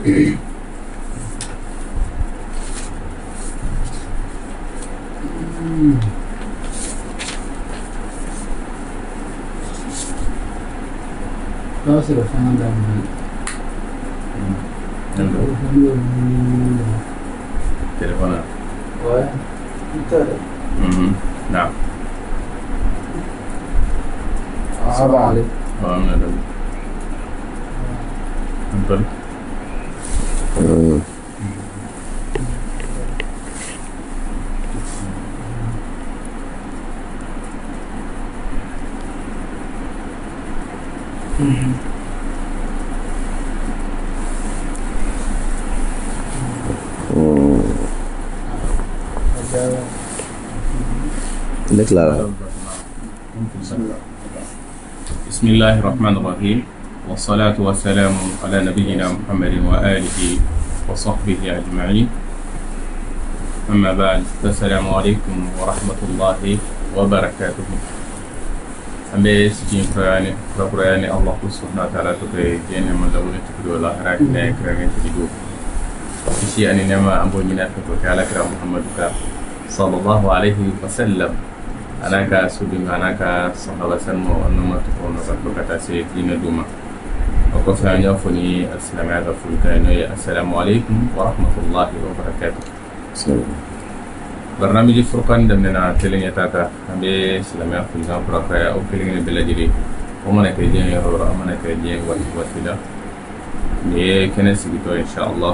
That's the final Telefonar. Ouais. نعم. السلام عليكم. وعليكم السلام. انطلق. بسم الله الرحمن الرحيم والصلاة والسلام على نبينا محمد وآله وصحبه أجمعين. أما بعد السلام عليكم ورحمة الله وبركاته. أمي سجين فراني الله سبحانه وتعالى تكي جينا من لون تكدو الله راكنا كرامين تجدو إشي أني نما أمبونينا كتوكالا كرام محمد صلى الله عليه وسلم. أنا كسودي أنا كصحابة سلمو أنما تكون ركعة سيدنا دوما وقف عن يوفني السلام عليكم السلام عليكم ورحمة الله وبركاته. برنامج فرقان دمنا تلين يتاتا أبي سلام عليكم بركة أو كلين بلادي ومن كيدين يرور ومن كيدين وسيلة ليه كنيسة إن شاء الله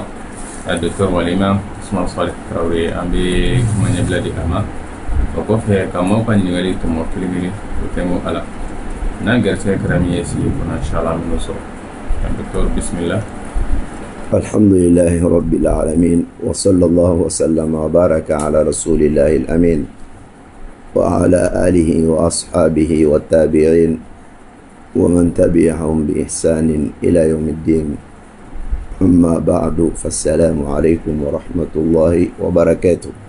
الدكتور والإمام اسمه صالح كراوي أبي من بلادي أما وقفه كما كان يغلي تموكلين وتمو على ناغر سكرامي يسيكون ان شاء الله من نصر. الدكتور بسم الله. الحمد لله رب العالمين وصلى الله وسلم وبارك على رسول الله الأمين وعلى آله وأصحابه والتابعين ومن تبعهم بإحسان إلى يوم الدين. أما بعد فالسلام عليكم ورحمة الله وبركاته.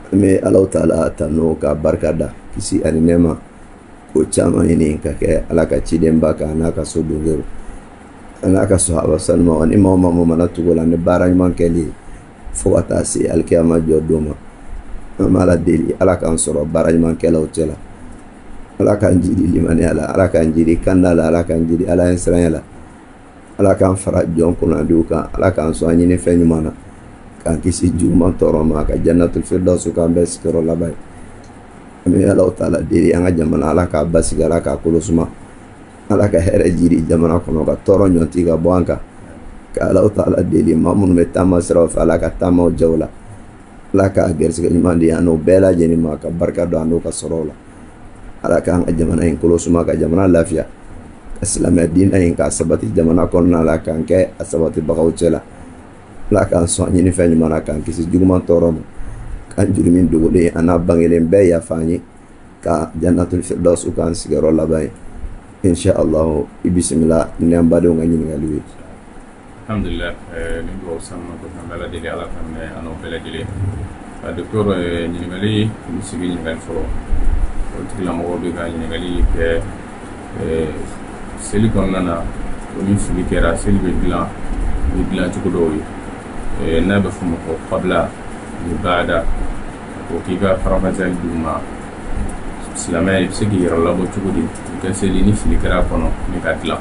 Me Allah Ta'ala tanu ka barkada kisi ani nema ko chama ini ka ke alaka chiden baka anaka sudungero anaka sahaba salma wa imama mu manatu gola ne baraj man keli fo atasi alkiyama joduma mala deli alaka ansoro baraj man kela utela alaka njidi limani alaka njidi kanala alaka njidi ala insranyala alaka fara jonkuna duka alaka anso anyine fenyumana kan kisi juma toroma ka jannatul firdaus ka bes kero labai ami Allah Ta'ala diri anga jamana ala ka basigara ka kulusuma ala ka here jiri jamana kono ka toro nyoti ka boanka ka Allah Ta'ala diri mamun metama sraf ala ka tamo jawla ala ka gersiga imandi anu bela jeni ma ka barka do anu ka sorola ala ka anga jamana en kulusuma ka jamana lafiya islam adina en ka sabati jamana kono ala ka ke asabati bagawchela la kan so nyini fenyi mana kan kisi juguman toromo kan jurumin dugule ana bangelen be ya fani ka jannatul firdaus kan sigaro labai inshallah bismillah ni ambado ngani ngali. Alhamdulillah ni do sama ko ngala dili ala kan ano bela dili docteur ni ngali ni sigi ni ngal fo o tila mo be ga ni ngali ke silicon nana o ni sigi kera silbe bila ni bila ci ko do نابا فمكو قبل بعد وكيغا فرمزال دوما سلامي بسكي يرى الله بوتشودي كسليني في الكرافونو نكاتلا.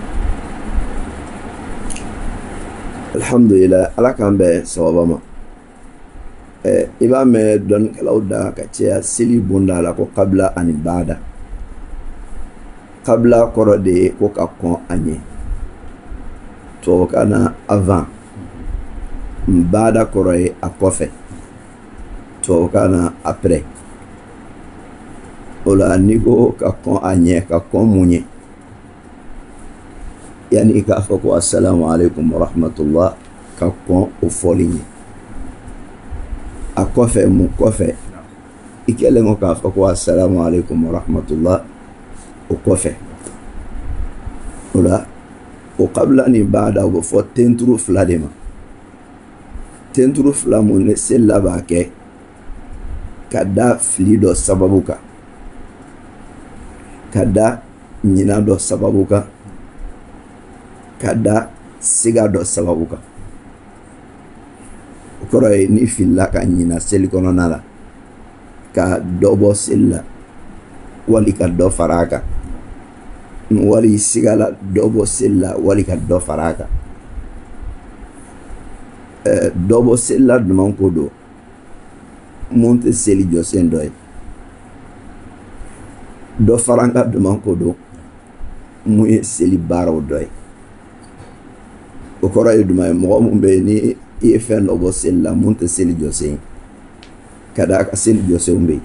الحمد لله على كان به سوابما إمام دون كلاودا كتيا سلي بوندا لكو قبل أن بعد قبل كردي كوكا أني تو كان avant mbada koroye a kɔfɛ to kana après ola ni ko ka kɔn a ɲɛ ka kɔn mun ye yani k'a fɔ ko assalamu alaikum wa rahmatullah ka kɔn o fɔli ye a kɔfɛ mun kɔfɛ i kɛlen ko k'a fɔ ko assalamu alaikum wa rahmatullah o kɔfɛ ola o kabla ni bada o bɛ fɔ tenturu fila de ma tenturu fila mun ne sela b'a kɛ ka da fili dɔ sababu kan ka da ɲina dɔ sababu kan ka da siga dɔ sababu kan kɔrɔ ye ni filila ka ɲina seli kɔnɔna la ka dɔ bɔ seli la wali ka dɔ fara a kan wali sigala dɔ bɔ seli la wali ka dɔ fara a kan dɔ bɔ seli la duman ko don mun tɛ seli jɔsen dɔ ye dɔ fara an ka duman ko don mun ye seli baaraw dɔ ye o kɔrɔ ye duman ye mɔgɔ mun bɛ yen ni i ye fɛn dɔ bɔ seli la mun tɛ seli jɔsen ye ka d'a kan seli jɔsenw bɛ yen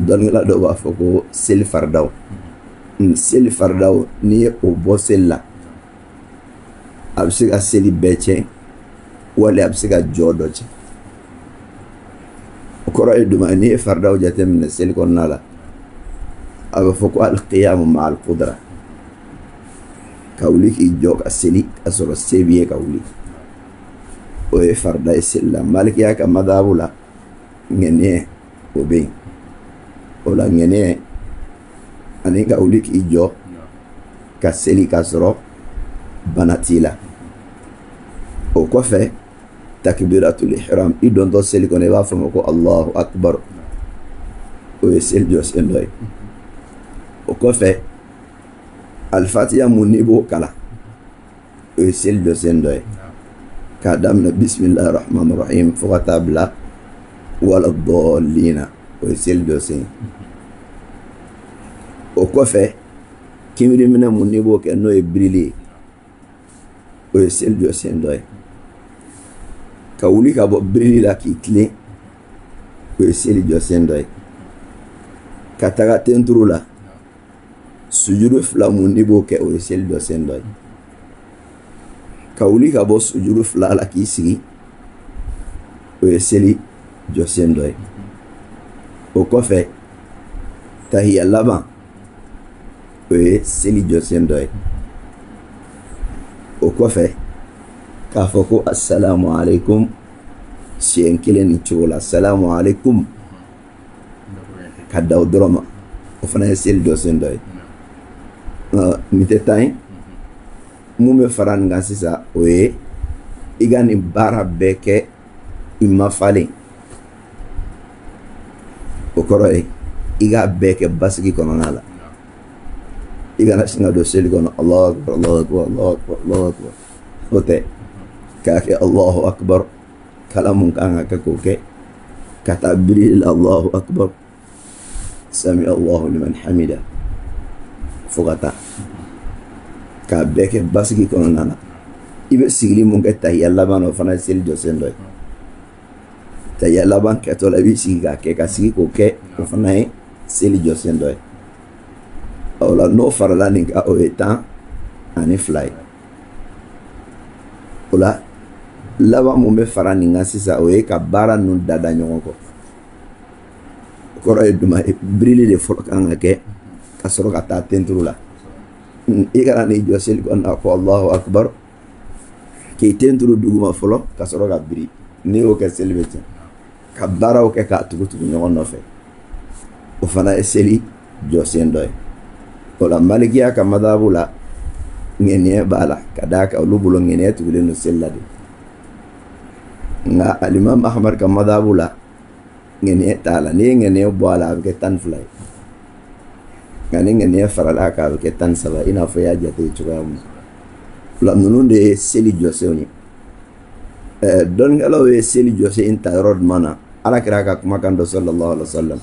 dɔnnikɛla dɔw b'a fɔ ko seli faridaw seli faridaw n'i ye o bɔ seli la a bɛ se ka seli bɛɛ tiɲɛ wali a bɛ se ka jɔ dɔ tiɲɛ o kɔrɔ ye duman ye n'i ye faridaw jateminɛ seli kɔnɔna la a bɛ fɔ ko alikiyamu ma alikudara ka wuli k'i jɔ ka seli ka sɔrɔ se b'i ye ka wuli o ye farida ye seli la malikiya ka madhabu la ŋɛniɲɛ o bɛ yen o la ŋɛniɲɛ ani ka wuli k'i jɔ ka seli ka sɔrɔ bana t'i la o kɔfɛ takbiratul ihram i dɔntɔ seli kɔnɔ i b'a fɔ ma ko Allahu akbar o ye seli jɔsen dɔ ye o kɔfɛ alifatiya mun n'i b'o kalan o ye seli jɔsen dɔ ye k'a daminɛ bisimilahi rahmani rahim fo ka taa bila wala dɔɔlina o ye seli jɔsen ye o kɔfɛ kinbiriminɛ mun n'i b'o kɛ n'o ye birili ye o ye seli jɔsen dɔ ye ka wuli ka bɔ birili la k'i tilen o ye seli jɔsen dɔ ye ka taga tenturu la sujudu fila mun n'i b'o kɛ o ye seli jɔsen dɔ ye ka wuli ka bɔ sujudu fila la k'i sigi o ye seli jɔsen dɔ ye o kɔfɛ tahiya laban o ye seli jɔsen dɔ ye o kɔfɛ k'a fɔ ko assalamu alaikum siɲɛ kelen ni cogo la assalamu alaikum ka da o dɔrɔn ma o fana ye seli jɔsen dɔ ye nin tɛ tan ye mun bɛ fara nin kan sisan o ye i ka nin baara bɛɛ kɛ i ma falen o kɔrɔ ye i k'a bɛɛ kɛ basigi kɔnɔna la i kana sin ka don seli kɔnɔ Allahu akbar Allahu akbar Allahu akbar Allahu akbar o tɛ k'a kɛ Allahu akbar kala mun kan ka kɛ k'o kɛ ka taa biri la Allahu akbar sami Allahu liman hamida fo ka taa k'a bɛɛ kɛ basigi kɔnɔna na i bɛ sigili mun kɛ tahiya laban na o fana ye seli jɔsen dɔ ye tahiya laban kɛtɔ la i b'i sigi k'a kɛ ka sigi k'o kɛ o fana ye seli jɔsen dɔ ye o la n'o farala nin kan o ye 12 ye o la laban mun bɛ fara nin kan sisan o ye ka baara ninnu dada ɲɔgɔn kɔ o kɔrɔ ye duman ye birili de fɔlɔ kan ka kɛ ka sɔrɔ ka taa tenturu la i kana n'i jɔ seli kɔnɔna ko Allahu akbar k'i tenturu duguma fɔlɔ ka sɔrɔ ka biri n'i y'o kɛ seli bɛ tiɲɛ ka baaraw kɛ k'a tugu ɲɔgɔn nɔfɛ o fana ye seli jɔsen dɔ ye o la malikiya ka madhabu la ŋɛniɲɛ b'a la ka d'a kan olu bolo ŋɛniɲɛ tugulen don seli la de nka alimam ahmad ka madhabu la ŋɛniɲɛ t'a la n'i ye ŋɛniɲɛ bɔ a la a bɛ kɛ 12 ye nka ni ŋɛniɲɛ farala a kan a bɛ kɛ 13 i n'a fɔ i y'a jate cogoya min o la ninnu de ye seli jɔsenw ye dɔnnikɛlaw ye seli jɔsen ta yɔrɔ jumɛn na alakira ka kumakan dɔ sallallahu alaihi wa sallam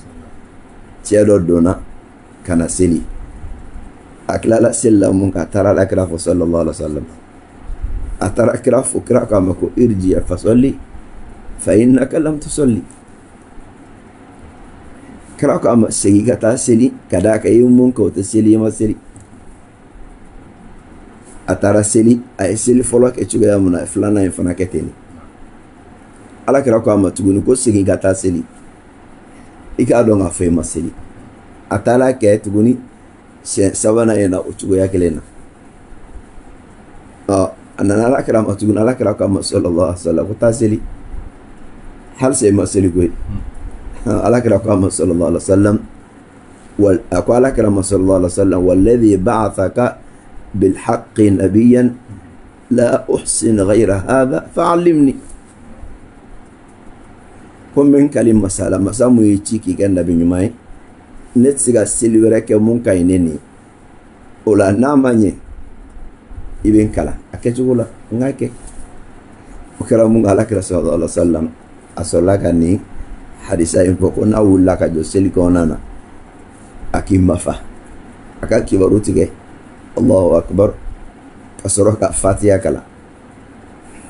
cɛ dɔ donna ka na seli a tilala seli la mun ka a taara alakira fɔ sallallahu alaihi wa sallam a taara kira fo kira k'a ma ko irji fa salli fa innaka lam tusalli kira k'a ma segin ka taa seli ka d'a kan i ye mun kɛ o tɛ seli i ma seli a taara seli a ye seli fɔlɔ kɛ cogoya min na filanan in fana kɛ ten de alakira k'a ma tuguni ko segin ka taa seli i k'a dɔn k'a fɔ i ma seli a taara kɛ tuguni siɲɛ sabanan in na o cogoya kelen na a nana alakira ma tuguni alakira k'a ma sallallahu alaihi wa sallam ko taa seli halisa i ma seli koyi alakira k'a ma sallallahu alaihi wa sallam a ko alakira ma sallallahu alaihi wa sallam walladhi ba'athaka بالحق نبيا لا أحسن غير هذا فعلمني comme men kalim masala masamu yi ci ki kan nabi nyumay net siga silwere ke mun kay neni ola namanye ibn kala aketugula ngake okara mun ala kira sallallahu alaihi wasallam asolaka ni hadisa impo ko na wulla ka jo seliko nana akim mafa aka kibaru tige Allahu akbar kasoroka fatiha kala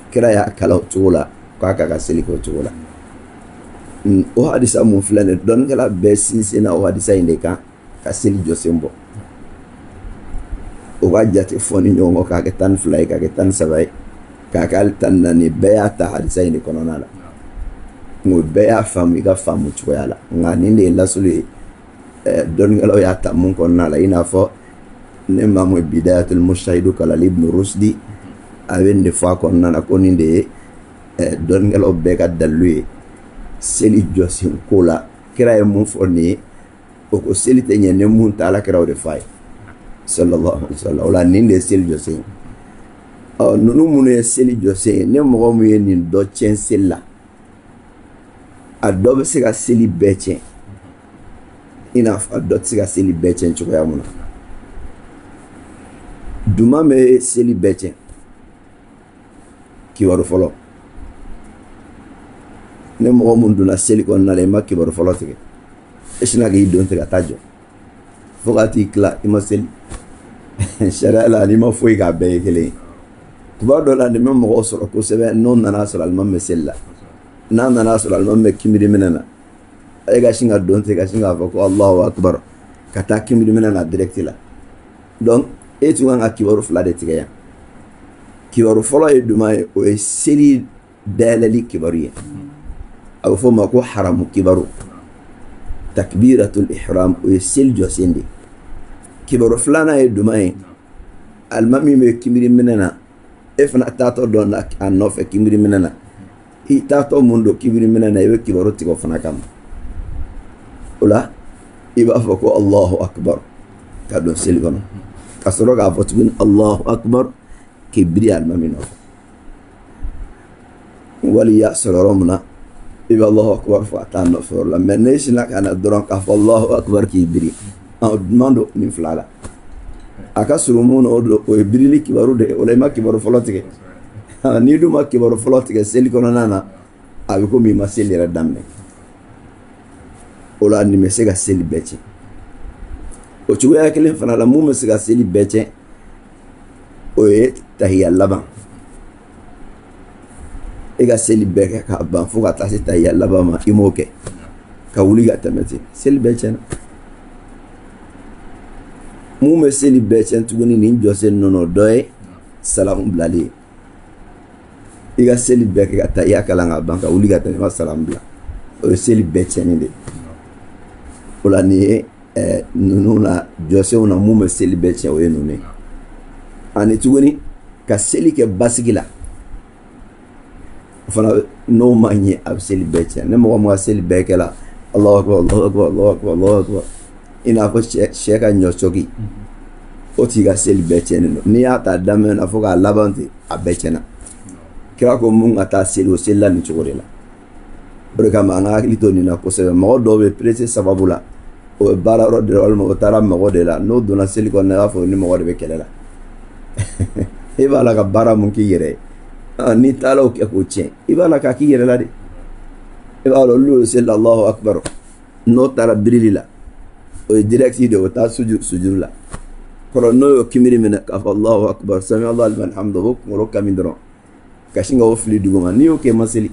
kira ya kala tugula ko aka seliko tugula o hadisa mun filane don kala be sinsina o hadisa inde ka seli josembo o wajjati foni nyongo ka ke tan fly ka ke tan sabay ka kal tan nani be ata hadisa inde kono nala mo be ya fami ga famu choyala ngani ne la suli don kala ya ta mun kono nala ina fo ne mamu bidayatul mushahid kala ibn rusdi awende fa kono nana koni de don kala be ka dalui seli josim kola kira e mun fonni o ko seli te nyane mun ta ala kira o de fay sallallahu alaihi wasallam wala ninde seli josim nunu mun e seli josim ne mo mu yen nin do chen sella adobe se ga seli beche ina adot se ga seli beche chuko ya mun duma me seli beche ki waru folo ne mo mun duna seli kon na le makki baro folo tege esina gi don tega tajo fogati kla ima seli shara la ni ma foi ga be kele tuba do la ni mo ko soro ko sebe non na nasal al mamme sella na nasal al mamme kimiri menana ay ga singa don tega singa ko Allahu akbar kata kimiri menana direct la donc etu nga kibaru fla de tege ya kibaru folo e duma o e seli dalali kibaru أو فما كو حرام كبرو تكبيرة الإحرام ويسيل جوسيندي كبرو فلانا يدوماي المامي مي كميري مننا إفنا تاتو دونك أنوف كميري مننا إي تاتو موندو كميري مننا يوي كبرو تيكو فنا كام ولا إبا فكو الله أكبر كادون سيلغونو كسروك أفتبين الله أكبر كبري المامي نوف وليا سرورمنا إبا الله أكبر فأتانا فور لما نيشنا كان الدران كف الله أكبر كيبري ماندو نفلالا أكسر مون أودو ويبري لي كبارو ده ولا ما كبارو فلوتك نيدو ما كبارو فلوتك سيلي كنا نانا أبيكم بما سيلي ردامي ولا أني مسيجا سيلي بيتي وشوية أكلم فنا لمو مسيجا سيلي بيتي ويه تهيا لبان ega seli beke ka ban fo ka tasi ta yalla ba ma imoke ka wuli ga tamati seli bechen mu me seli bechen tuguni ni jose nono doy salam blali ega seli beke ka ta yakala nga ban ka wuli ga tamati salam bla o seli bechen inde ola ni nuna jose una mu me seli bechen o enune ani tuguni ka seli ke basigila fana no manye ab seli beche ne mo seli beke la Allahu akbar Allahu akbar Allahu akbar Allahu akbar ina ko sheka nyochogi o tiga seli beche ni ata dame na foga labanti abeche na kira ko mun ata seli o sella ni chogorela ore kama nga lito ni na ko se mo do be prese sababula o bara ro de almo tara mo de la no dona seli ko na fo ni mo de be kelela e bala ka bara mun ki yere ni tala o ko chen ibana ka ki yere la de ibalo lu sallallahu akbar no tara brilila o direct de o ta sujud la koro no kimiri mena ka Allahu akbar sami Allah liman hamduhu mo ka min dron ka shinga o fli duguma ni o ke maseli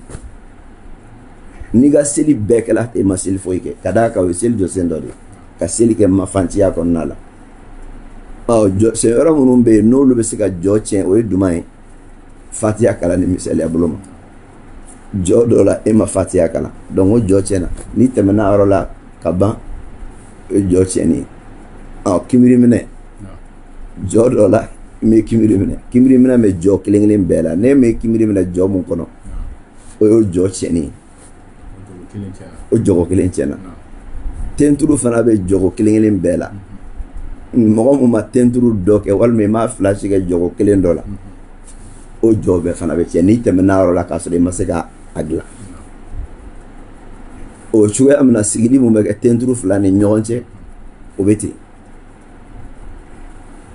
ni ga seli bekela te maseli foike kada ka o seli jo sendo de ka seli ke mafanti ya kon nala jo se ora munum be no lu be sika jo chen o dumai Fatiha kala ni misali abuluma jo dola ema Fatiha kala dongo jo chena ni temena orola kaban jo cheni kimiri mene jo dola me kimiri mene me jo kilingling bela ne me kimiri mene jo mun kono o jo cheni o jogo kilin chena tenturu fana be jogo kilingling bela mo mo ma tenturu doke wal me ma flash ke jogo kilin dola o jobe fana be cheni temena orola kasre masega agla o cogoya min na sigili mun bɛ kɛ tenturu fila ni ɲɔgɔn cɛ o bɛ ten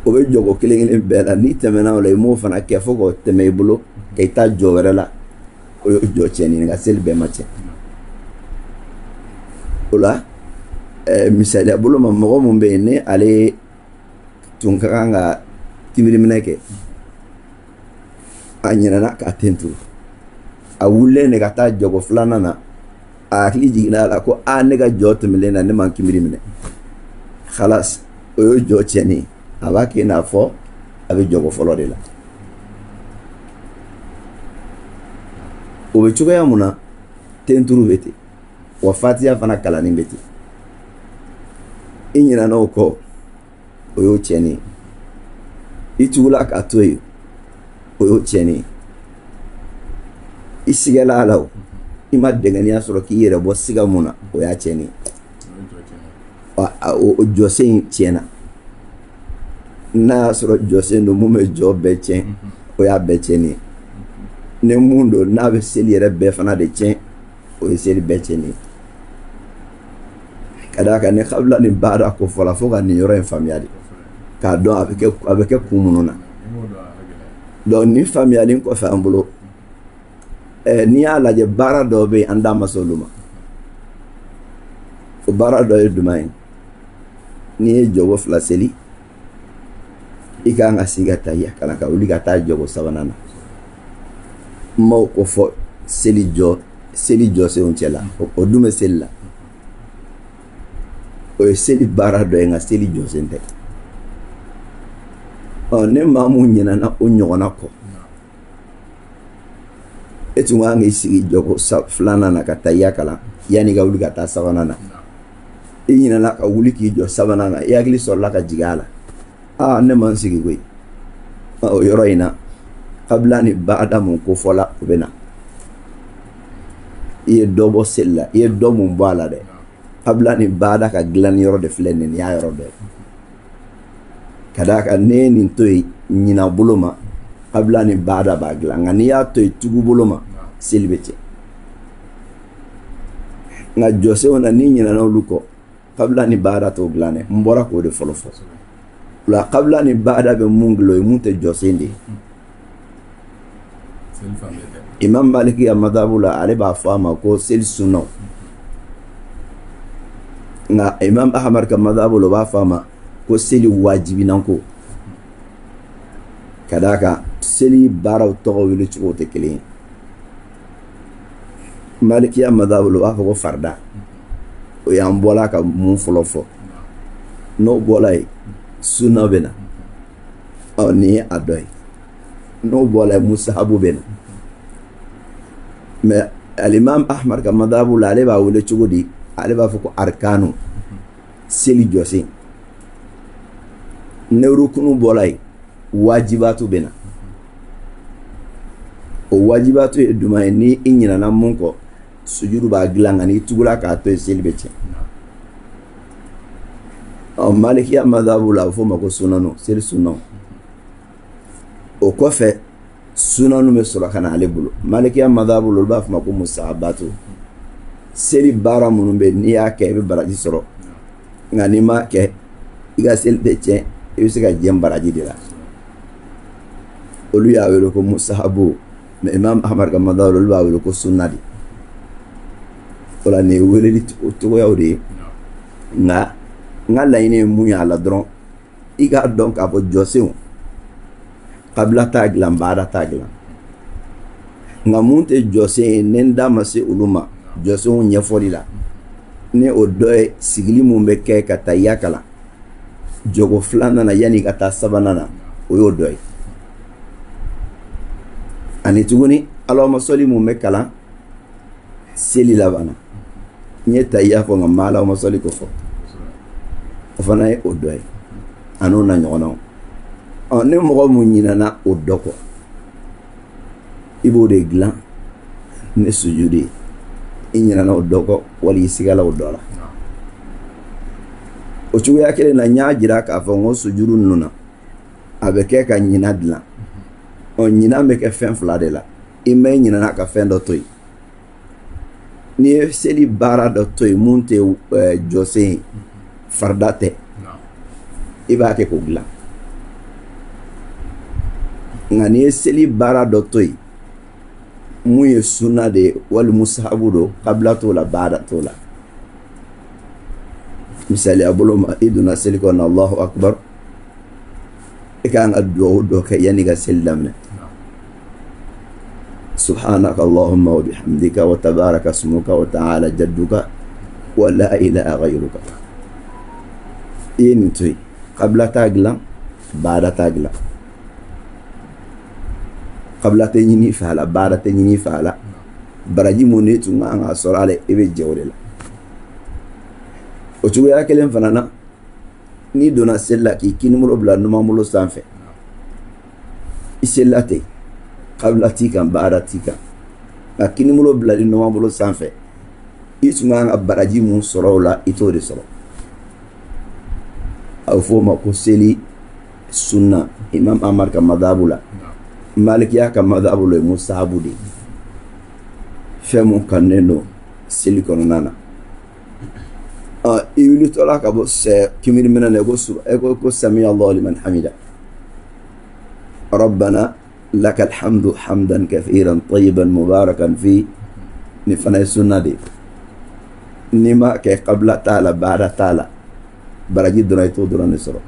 o bɛ jɔgo kelen kelen bɛɛ la n'i tɛmɛna o la i m'o fana kɛ fo k'o tɛmɛ i bolo ka i taa jɔ wɛrɛ la o ye jɔ tiɲɛni nka seli bɛɛ ma tiɲɛ o la misaliya bolo ma mɔgɔ mun bɛ yen ni ale tun ka kan ka timiriminɛ kɛ a ɲinɛna k'a tenturu a wulilen de ka taa jɔgo filanan na a hakili jiginna a la ko ne ka jɔ tɛmɛlen na ne man kimiri minɛ halas o ye jɔ tiɲɛni a b'a kɛ i n'a fɔ a bɛ jɔgo fɔlɔ de la o bɛ cogoya mun na tenturu bɛ ten wa fatiya fana kalanni bɛ ten i ɲinɛna o kɔ o y'o tiɲɛni i tugula k'a to yen o y'o tiɲɛni i sigɛla a la o i ma dɛngɛniya sɔrɔ k'i yɛrɛ bɔ siga mun na o y'a tiɲɛni o jɔsen in tiɲɛna n'a y'a sɔrɔ jɔsen don mun bɛ jɔ bɛɛ tiɲɛ o y'a bɛɛ tiɲɛni ni mun don n'a bɛ seli yɛrɛ bɛɛ fana de tiɲɛ o ye seli bɛɛ tiɲɛni ka d'a kan ni kabila nin baara ko fɔla fo ka nin yɔrɔ in faamuya de k'a dɔn a bɛ kɛ kun minnu na donc nin faamuyalen kɔfɛ an bolo n'i y'a lajɛ baara dɔw bɛ yen an da ma se olu ma o baara dɔ ye jumɛn ye n'i ye jɔgo fila seli i kan ka sigi ka tahiya kana ka wuli ka taa jɔgo sabanan na n m'o ko fɔ seli jɔsenw cɛ la o dun bɛ seli la o ye seli baara dɔ ye nka seli jɔsen tɛ ne maa mun ɲinɛna o ɲɔgɔnna kɔ e tun kan k'i sigi jɔgo filanan na ka tahiya kalan yanni ka wuli ka taa sabanan na i ɲinɛna ka wuli k'i jɔ sabanan na i hakili sɔrɔla ka jigin a la ne man sigi koyi o yɔrɔ in na kabila ni baada mun ko fɔla o bɛ na i ye dɔ bɔ seli la i ye dɔ mun bɔ a la dɛ kabila ni baada ka dilanni yɔrɔ de filɛ nin y'a yɔrɔ dɔ ye ka d'a kan ne ye nin to yen ɲina bolo ma kabila ni baada b'a dilan nka n'i y'a to yen tugu bolo ma seli bɛ tiɲɛ nka jɔsenw na n'i ɲinɛna olu kɔ kabila ni baada t'o dilan dɛ n bɔra k'o de fɔlɔ fɔ o la kabila ni baada bɛ mun dilan o ye mun tɛ jɔsen de ye imam maliki ya madhabu la ale b'a fɔ a ma ko seli sunnaw nka imam ahmad ka madhabu la o b'a fɔ a ma ko seli wajibinanko ka d'a kan seli baaraw tɔgɔ wele cogo tɛ kelen ye malikiya madhabu la o b'a fɔ ko farda o y'an bɔla ka mun fɔlɔ fɔ n'o bɔla yen sunna bɛ na nin ye a dɔ ye n'o bɔla yen musahabu bɛ na mais alimam ahmad ka madhabu la ale b'a wele cogo di ale b'a fɔ ko arkanu seli jɔsen ne rukunu bɔla yen wajibatu bɛ na o wajibatu ye jumɛn ye ni i ɲinɛna mun kɔ sujudu b'a dilan nka n'i tugula k'a to yen seli bɛ tiɲɛ malikiya madhabu la a bɛ fɔ o ma ko sunanu seli sunnaw o kɔfɛ sunanu bɛ sɔrɔ ka na ale bolo malikiya madhabu la olu b'a fɔ o ma ko musahabatu seli baara minnu bɛ n'i y'a kɛ i bɛ baraji sɔrɔ nka n'i m'a kɛ i ka seli tɛ tiɲɛ i bɛ se ka jɛn baraji de la olu y'a wele ko musahabu mais imam ahmad ka madhabu la olu b'a wele ko sunna de o la nin ye weleli cogoyaw de ye nka n ka laɲini ye mun ye a la dɔrɔn i k'a dɔn k'a fɔ jɔsenw kabila t'a dilan baada t'a dilan nka mun tɛ jɔsen ye ne n da ma se olu ma jɔsenw ɲɛfɔli la ni o dɔ ye sigili mun bɛ kɛ ka tahiya kalan jogo filanan na yanni ka taa sabanan na o y'o dɔ ye ani tuguni alahuma sɔli mun bɛ kalan seli laban na n ye tahiya fɔ nka n ma alahuma sɔli ko fɔ o fana ye o dɔ ye ani o na ɲɔgɔnnaw ni mɔgɔ mun ɲinɛna o dɔ kɔ i b'o de dilan ni sujudi ye i ɲinɛna o dɔ kɔ wali i sigala o dɔ la o cogoya kelen na n y'a jira k'a fɔ n ko sujudu ninnu na a bɛ kɛ ka ɲina dilan ɲinan bɛ kɛ fɛn fila de la i ma ɲinɛna ka fɛn dɔ to yen ni seli bara da toy munte jose fardate iba ke ko gla ngani seli bara da toy mu ye sunna de wal musahabu do qabla to la ba'da to la misali abuluma iduna seli ko na Allahu akbar ikan addu'a do ka yani ga sellamna سبحانك اللهم وبحمدك وتبارك اسمك وتعالى جدك ولا إله غيرك ينتهي قبل تاغلا بعد تاغلا قبل تنيني فعلا بعد تنيني فعلا برجي مونيتو ما أنا صار على إبي جوريلا وشوية كلام فنانا ni dona sella ki kinumulo bla numa mulo sanfɛ isella te qabla tika baada tika a kinumulo bla numa mulo sanfɛ isunga baraji mun sɔrɔ la ito de sɔrɔ a fɔ ma ko seli sunna imam Ahmad ka madhabu la malikiya ka madhabu la musahabu de fɛn mun kannen don seli kɔnɔna na يقول لك أبو كمير من يقول سمي الله لمن حمده ربنا لك الحمد حمدا كثيرا طيبا مباركا فيه نفنا السنة دي نما كي قبل تعالى بعد تعالى برجي دونيتو دون نسرو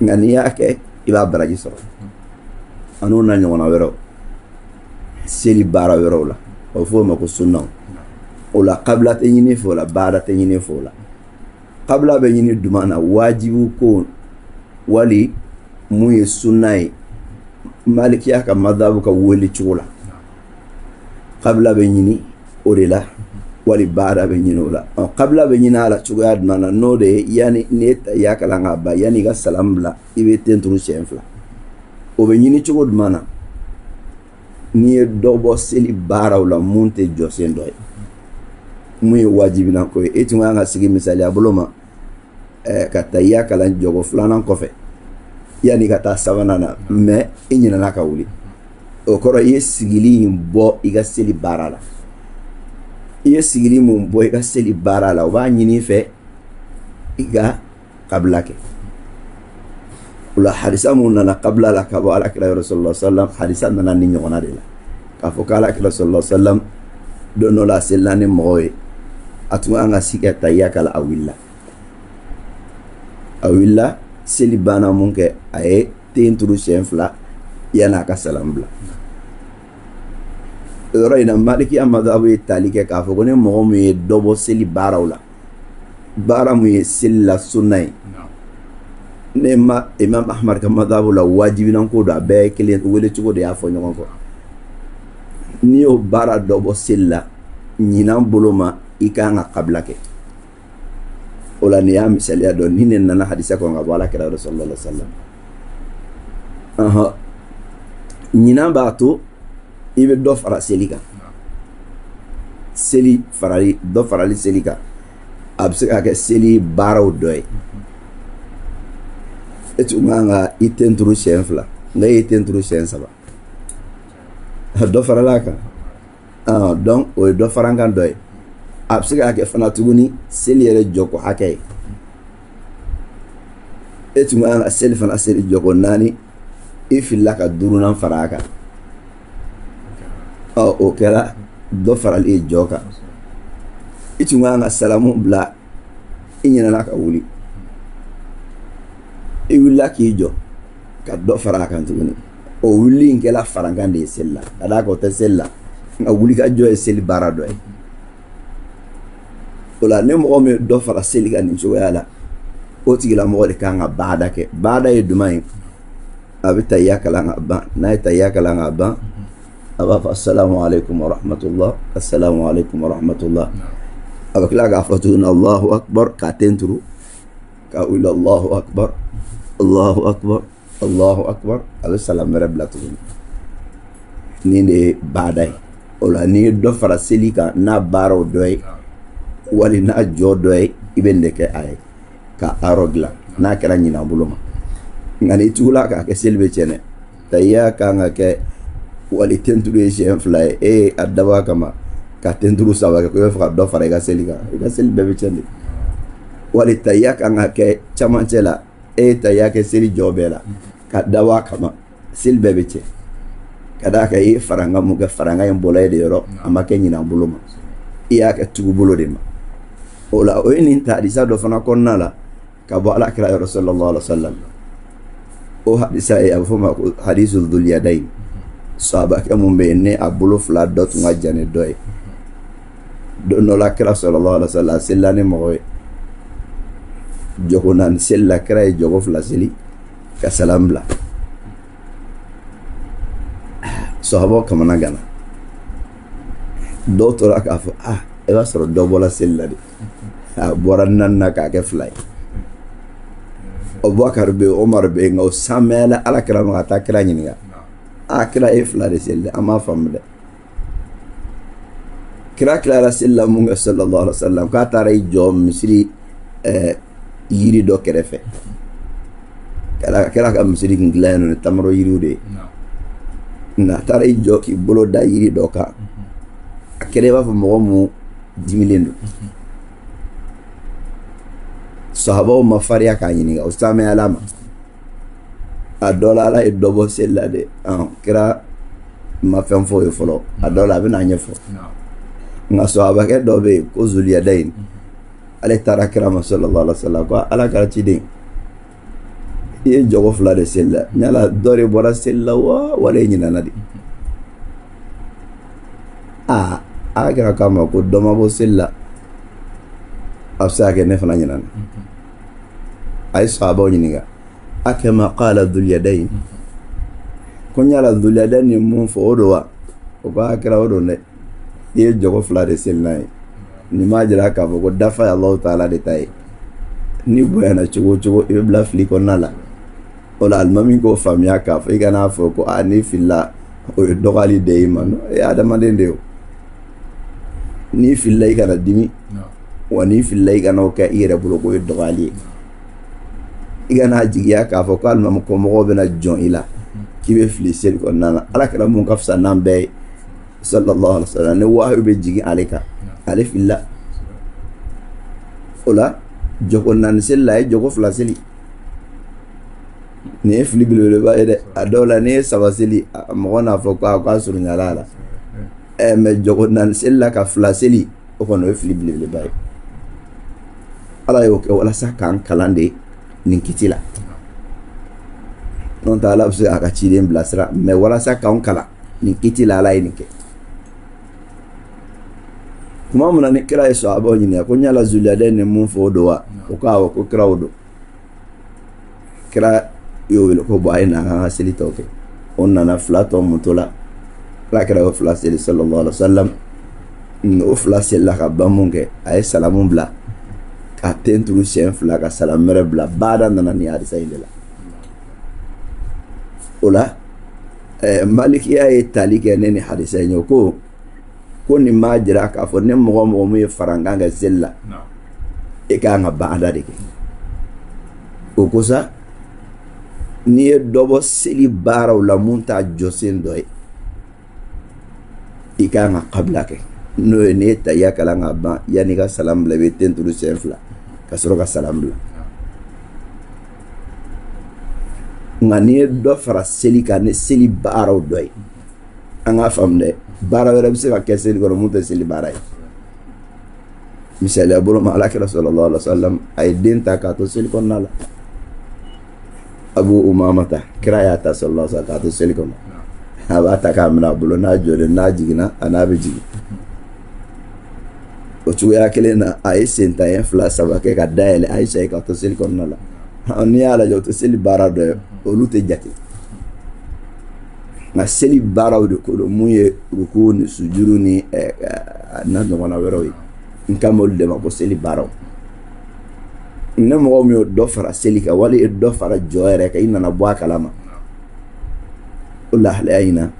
غنيا كي إبا برجي سرو أنو نانيونا ويرو سيلي بارا ويرو لا وفو مكو سنة ولا قبل تنيني فولا بعد تنيني فولا قبل بيني دمانا واجب كون ولي موي سناي مالك ياك مذهبك ولي تشولا قبل بيني اوريلا ولي بعد بيني ولا قبل بيني على تشوغا دمانا نودي يعني نيت ياك لا با يعني غا سلام لا يبي تنترو شينفلا او بيني تشوغو دمانا ني دوبو سيلي بارا ولا مونتي جوسين دوي muy wajibi na ko eti nga sigi misali abuloma kata ya kala jogo flana kofe yani kata savana na me inyina na kawuli o koro yesigili mbo iga seli barala yesigili mbo iga seli barala wa nyini fe iga qablake ula hadisa mun na qabla la ka ala kala rasulullah sallam hadisa na ni nyona de la ka fo kala kala rasulullah sallam dono la selani moy atuma anga sika tayaka la awilla seli bana munke aye tenturu shenfla yana ka salam bla ina maliki amada abu talike ka fo gone mo mu dobo seli barawla bara mu sella sunnay nema imam ahmad ka madhabu la wajibi nan ko da be kelen wele ci ko de afo nyon ko ni o bara dobo sella ñinan boloma i kan ka qabla ke ola ni ya misali do ni ne nana hadisa ko ngabo ala kira rasulullah sallallahu alaihi wasallam ñinan ba to ibe do fara selika seli farali do farali selika abse ka ke seli baraw doy etu nga itentru shenfla nga itentru shen saba do farala ka donc o do farangan doy absiga ke fana tuguni seliere joko hakay etu nga sel fana sel joko nani ifilla ka durunan faraka o kala do faral e joka itu nga salamu bla inyana naka wuli e willa ki jo ka do faraka tuguni o wuli ngela farangan de sella ada ko te sella nga wuli ka jo e sel barado e ola ne mo me do fara sel ga ni so yala o tigila mo de kanga bada ke bada e dumay abita yakala nga ba na ita yakala nga ba aba assalamu alaikum wa rahmatullah assalamu alaikum wa rahmatullah aba kila ga fatuna Allahu akbar ka tenturu ka ila Allahu akbar Allahu akbar Allahu akbar salam rablatu ni ne badai ola ni do fara selika na baro doy wali na jodoy ibende ke ay ka arogla na kala nyina buluma ngani tula ka ke selbe chene tayya ka nga ke wali tenturu e fly e adawa kama ka tenturu saba kɛ ko i bɛ fɛ ka dɔ fara i ka seli kan i ka seli bɛɛ bɛ tiɲɛ de wali tahiya kan ka kɛ camancɛ la e ye tahiya kɛ seli jɔ bɛɛ la ka dabɔ a kama seli bɛɛ bɛ tiɲɛ ka d'a kan i ye faranga mun kɛ faranga in bɔla e de yɔrɔ a ma kɛ ɲinan bolo ma i y'a kɛ tugu bolo de ma o la o ye nin ta hadisa dɔ fana kɔnɔna la ka bɔ alakira yɔrɔ sallallahu alaihi wa sallam o hadisa ye a bɛ fɔ ma ko hadisul dhul yadayn sahabakɛ mun bɛ yen ne a bolo fila dɔ tun ka jan ni dɔ ye don dɔ la kira sallallahu alaihi wa sallam a selila ni mɔgɔ ye jogo naani seli la kira ye jogo fila seli ka salam bila sahabaw kamana gana dɔw tora k'a fɔ i b'a sɔrɔ dɔ bɔra seli la de a bɔra naani na k'a kɛ fila ye Abubakar bɛ yen Omar bɛ yen nka o sanmɛla ala kira ma ka taa kira ɲininka kira ye fila de seli an m'a faamu dɛ kira kilara seli la mun kɛ sallallahu alaihi wa sallam k'a taara i jɔ misiri yiri dɔ kɛrɛfɛ kira ka misiri kun dilan yen nɔ ni tamaro yiriw de ye nka a taara i jɔ k'i bolo da yiri dɔ kan a kɛra i b'a fɔ mɔgɔ mun dimilen don sahabaw ma fariya k'a ɲininka o sanmɛyala ma a dɔ la ala ye dɔ bɔ seli la de kira ma fɛn fɔ o ye fɔlɔ a dɔ la a bɛna ɲɛfɔ nka sahabakɛ dɔ bɛ yen ko zuliyadayin ale taara kira ma sallallahu alaihi wa sallam ko ala kɛra ciden i ye jogo fila de seli la ɲala dɔ de bɔra seli la wa wala e ɲinana de ala kɛra k'a ma ko dɔ ma bɔ seli la a bɛ se ka kɛ ne fana ɲinana a ye sahabaw ɲininka akama qala dhul yadayn ko ɲala dhul yadayn ye mun fɔ o don wa o ko a kɛra o don dɛ i ye jogo fila de seli n'a ye nin m'a jira k'a fɔ ko dafa ye Allahu taala de ta ye ni bonyana cogo o cogo i bɛ bila fili kɔnɔna la o la alimami k'o faamuya k'a fɔ i kana fɔ ko ni filila o ye dɔgɔyali de ye ma e ye adamaden de ye o n'i filila i kana dimi wa n'i filila i kana o kɛ i yɛrɛ bolo k'o ye dɔgɔyali ye i kana jigiya k'a fɔ ko alimami kɔmɔgɔw bɛna jɔn i la k'i bɛ fili seli kɔnɔna na ala kɛra mun ka fisa n'an bɛɛ ye sallallahu alaihi wa sallam ni wahayu bɛ jigin ale kan ale filila o la jogo naani seli la a ye jogo fila seli nin ye fili belebeleba ye dɛ a dɔw la n'i ye saba seli mɔgɔ n'a fɔ k'a surunyala a la mɛ jogo naani seli la ka fila seli o kɔni o ye fili belebeleba ye ala y'o kɛ walasa k'an kalan de nin kiti la n'o tɛ ala bɛ se a ka ciden bilasira mɛ walasa k'anw kalan nin kiti la ala ye nin kɛ tuma min na ni kira ye sahabaw ɲininka ko ɲala zuliyadayn ni mun fɔ o don wa o ko awɔ ko kira o don kira y'o wele ko a ye na an ka seli tɔw kɛ o nana fila tɔ mun to la kira kɛra o fila seli sallallahu alaihi wa sallam o fila seli la ka ban mun kɛ a ye salamu bila ka ten turu siɲɛ fila ka salam wɛrɛ bila baada nana ni hadisa in de la o la malikiya ye tali kɛ ne ni hadisa in ye ko nin m'a jira k'a fɔ ne mɔgɔ mun ye farankan kɛ seli la e ka kan ka baada de kɛ o ko sa n'i ye dɔ bɔ seli baaraw la mun t'a jɔsen dɔ ye i ka kan ka kabila kɛ n'o ye n'i ye tahiya kalan ka ban yanni ka salam bila i bɛ ten turu siɲɛ fila ka sɔrɔ ka salam bila nka n'i ye dɔ fara seli kan ni seli baaraw dɔ ye an k'a faamu dɛ baara wɛrɛ bɛ se ka kɛ seli kɔnɔ mun tɛ seli baara ye misaliya bolo ma alakira sallallahu alaihi wa sallam a ye den ta k'a to seli kɔnɔna la Abu Umamata kira y'a ta sallallahu alaihi wa sallam k'a to seli kɔnɔ a b'a ta k'a minɛ a bolo n'a jɔlen n'a jiginna a n'a bɛ jigin o cogoya kelen na a ye sentanɲɛ fila saba kɛ ka dayɛlɛ Ayisa ye k'a to seli kɔnɔna la n'i y'a lajɛ o tɛ seli baara dɔ ye olu tɛ jate nka seli baaraw de ko don mun ye ruku ni sujuru ni n'a ɲɔgɔnna wɛrɛw ye n kan b'olu de ma ko seli baaraw ne mɔgɔ min y'o dɔ fara seli kan wali ye dɔ fara jɔ yɛrɛ kan i nana bɔ a kalama o lahalaya in na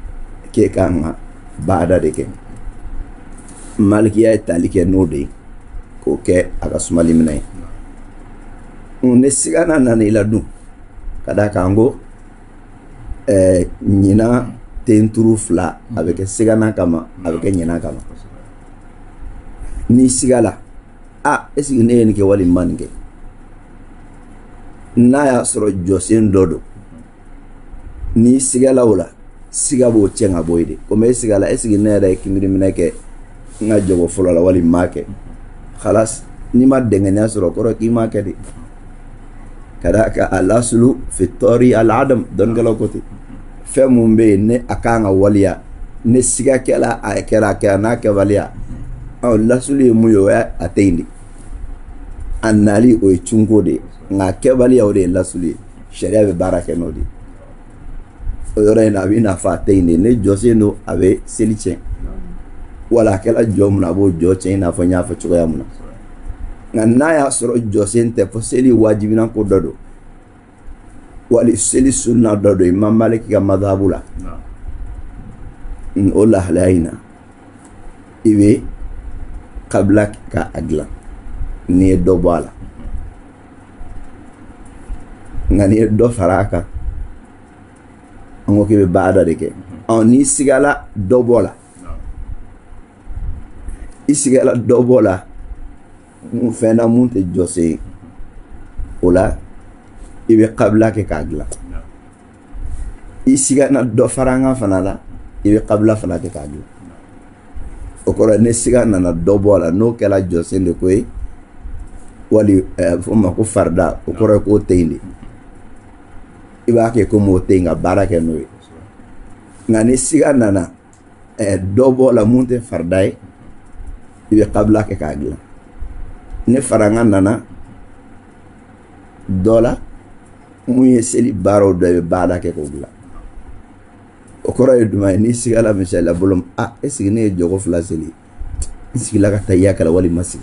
k'e kan ka baada de kɛ malikiya ye tali kɛ n'o de ye k'o kɛ a ka sumali minɛ ye ne sigana nana i la dun ka d'a kan ko ɲinan ten turu fila a bɛ kɛ sigana kama a bɛ kɛ ɲinan kama ni sigala esi ne ni ke wali manke na ya soro josen dodo ni sigala wala sigabo chenga boyde ko me sigala esi ne da kimiri minake nga jogo folo la wali make khalas ni ma denganya soro koro ki make di kadaka al-aslu fi tori al-adam don galo koti fe mumbe ne akanga waliya ne siga kala a kera kana ke waliya al-aslu muyo ya ateindi annali o chungo de nga ke waliya o de al-aslu sharia be baraka no di o yore na bi na fa ateindi ne jose no ave seliche wala kala jomna bo joche na fa nya fa chuya muna na ya soro josente fo seli wajibina ko dodo wali seli sunna dodo imam malik ga madhabula o la halaina ibe qabla ka agla ni do bala ngani do faraka ngo ke be baada de ke on ni sigala do bola isigala do bola fena munte jose ola ibe qabla ke kagla isiga na do faranga fanala ibe qabla fana ke kagla okora ne siga na do bola no kala jose de koy wali fuma ko farda okora ko teindi iba ke ko mo tenga baraka no ngani siga nana do bola munte fardai ibe qabla ke kagla ne faranga nana dola muye seli baro do be bada ke ko gula o kora yuduma ni sigala misala bolom esigi ne jogo fla seli sigila ka tayya kala wali masik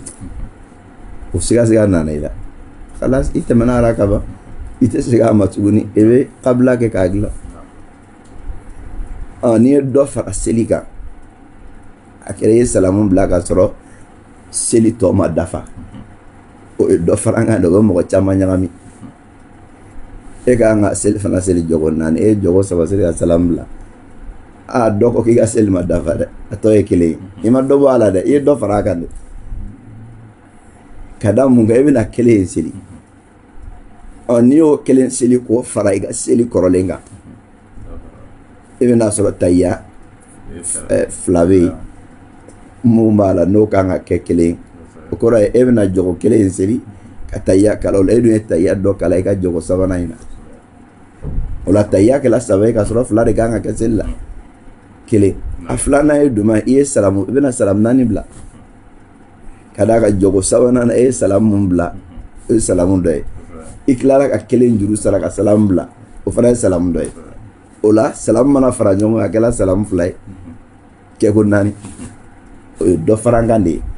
o siga nana ila khalas itamana rakaba ite siga matuguni ebe qabla ke kagla ni do fa selika akere salamun blaga soro seli to ma dafa o do faranga do mo chama nyami e ga nga sel fana sel jogo nan e jogo saba sel salam la do ko ki ga sel ma dafa de to e kile ima do wala de e do faraka de kada mu ga ibina kile seli on ni o kile seli ko fara ga seli korolenga ibina so tayya flavé mumbala no kanga kekele okora ebna jogo kele seri kataya kala le edu tayya do kala ka jogo sabana ina ola tayya kala sabe ka soro fla de kanga kesella kele aflana edu ma iye salamu ibna salam nani bla kada ka jogo sabana na e salamu bla e salamu do iklara ka kele njuru sala ka salam bla o fara salam do ola salam mana fara jonga kala salam flay ke ko nani do farangande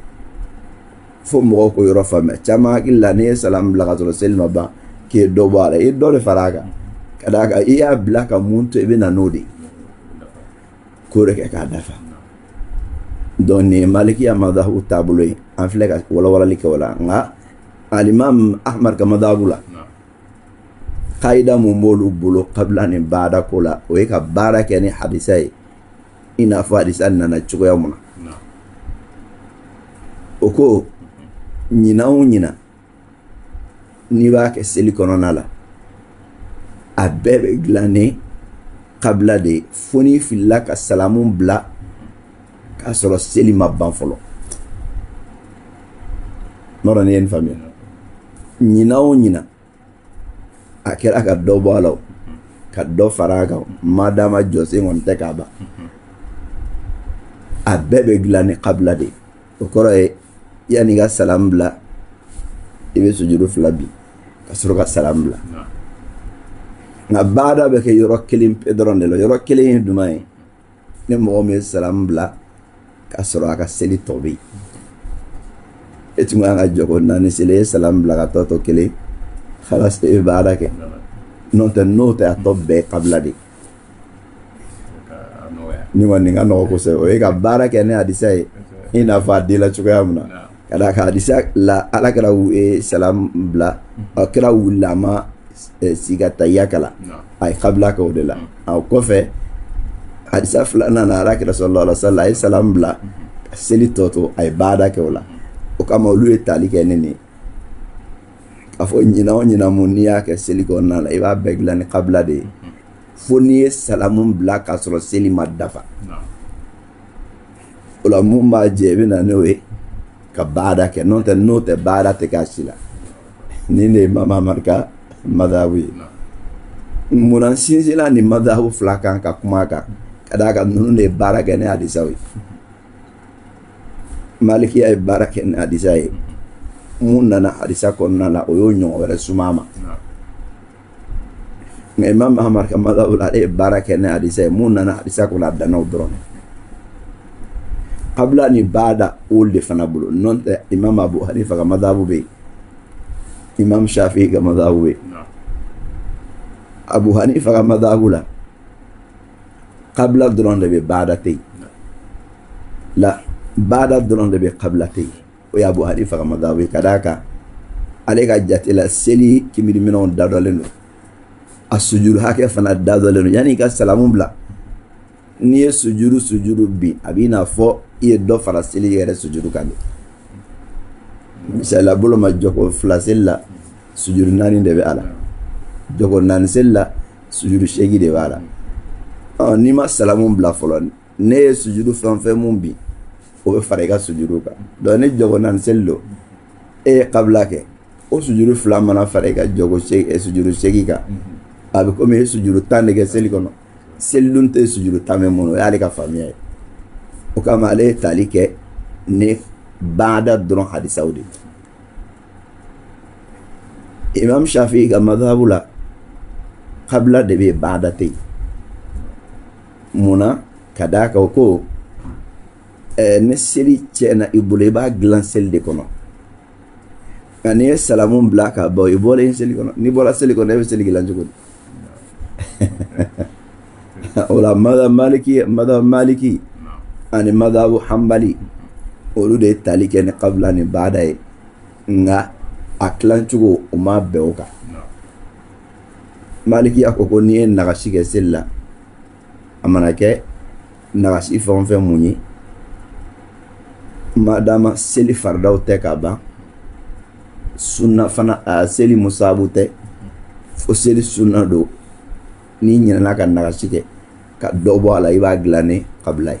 fo mo ko yoro fama chama illa ne salam la gadro selma ba ke do bala e do le faraga kada ka iya blaka muntu e bena nodi ko reke ka dafa doni maliki amada utabuloi an flega wala lika wala nga al imam ahmad kama dabula qaida mo molu bulo qabla ni bada kola o ka baraka ni hadisai ina fa hadisan na chugo yamuna oko nyina ni ba ke seli konona la abebe glane qabla de foni filla ka salamun bla ka soro seli mabban folo nora ni en famille nyina akira ka do bolo ka do faraga madama jose ngon tekaba abebe glane qabla de okoro yani ga salam bla ibe sujudu flabi kasoro ga salam bla nga bada be ke yoro kelim pedron de lo yoro kelim dumay ne mo me salam bla kasoro ga seli tobi etu nga jogo nani sele salam bla ga toto kele khalas e bada ke non te note a tobbe qabla di ni wani nga no ko se o ga bada ke ne adisai ina fa dila chukayamna kada ka hadisa la ala kala salam bla akra ulama siga tayakala ay qabla ka odela aw kofe hadisa fulana na ala kala sallallahu alaihi wasallam salam bla seli toto ay bada ke wala kama olu ye tali kɛ ne ni k'a fɔ ɲina o ɲina mun n'i y'a kɛ seli kɔnɔna la i b'a bɛɛ dilan ni kabila de ye fo n'i ye salamu bila k'a sɔrɔ seli ma dafa o la mun b'a jɛ i bɛ na n'o ye ka baara kɛ n'o tɛ baara tɛ k'a si la ni ne ye Imam Ahmad ka madhabu ye munna sinsinla ni madhabu fila kan ka kuma kan ka d'a kan ninnu de ye baara kɛ ni hadisaw ye Malikiya ye baara kɛ ni hadisa ye mun nana hadisa kɔnɔna la o y'o ɲɔgɔn wɛrɛ suma ma nka Imam Ahmad ka madhabu la ale ye baara kɛ ni hadisa ye mun nana hadisa kɔnɔ a danna o dɔrɔn kabla ni baada olu de fana bolo n'o tɛ Imam Abu Hanifa ka madhabu bɛ yen Imam Shafi'i ka madhabu bɛ yen Abu Hanifa ka madhabu la kabla dɔrɔn de bɛ baada tɛ yen la baada dɔrɔn de bɛ kabla tɛ yen o ye Abu Hanifa ka madhabu ye ka d'a kan ale ka jate la seli kibiriminɛnw dadɔlen don a sujudu hakɛ fana dadɔlen don yanni i ka salamu bila n'i ye sujudu bin a b'i n'a fɔ i ye dɔ fara seli yɛrɛ sujudu kan misaliya bolo ma jɔko fila seli la sujudu 4 de bɛ a la jɔko 4 seli la sujudu 8 de b'a la n'i ma salamu bila fɔlɔ ne ye sujudu fɛn fɛn mun bin o bɛ fara i ka sujudu kan donc ni jɔko 4 seli don e ye kabila kɛ o sujudu fila mana fara i ka jɔko sujudu 8 kan a bɛ komi e sujudu 10 de kɛ seli kɔnɔ seli dun tɛ sujudu 10 bɛ mun o y'ale ka faamuya ye o kama ale ye tali kɛ ni baada dɔrɔn hadisaw de Imam Shafi'i ka madhabu la kabila de bɛ baada tɛ yen munna ka d'a kan ko ni seli tiɲɛna i bolo i b'a dilan seli de kɔnɔ nka n'i ye salamu bila ka bɔ i bɔlen seli kɔnɔ n'i bɔra seli kɔnɔ e bɛ seli dilan cogo di o la madhabu maliki ani madhabu hanbali olu de ye tali kɛ ni kabila ni baada ye nka a tilancogo o ma bɛn o kan malikiya ko ko n'i ye nagasi kɛ seli la a mana kɛ nagasi fɛn o fɛn mun ye madama seli faridaw tɛ ka ban sunna fana seli musabu tɛ fo seli sunna don n'i ɲinɛna ka nagasi kɛ ka dɔ bɔ a la i b'a dilan ni kabila ye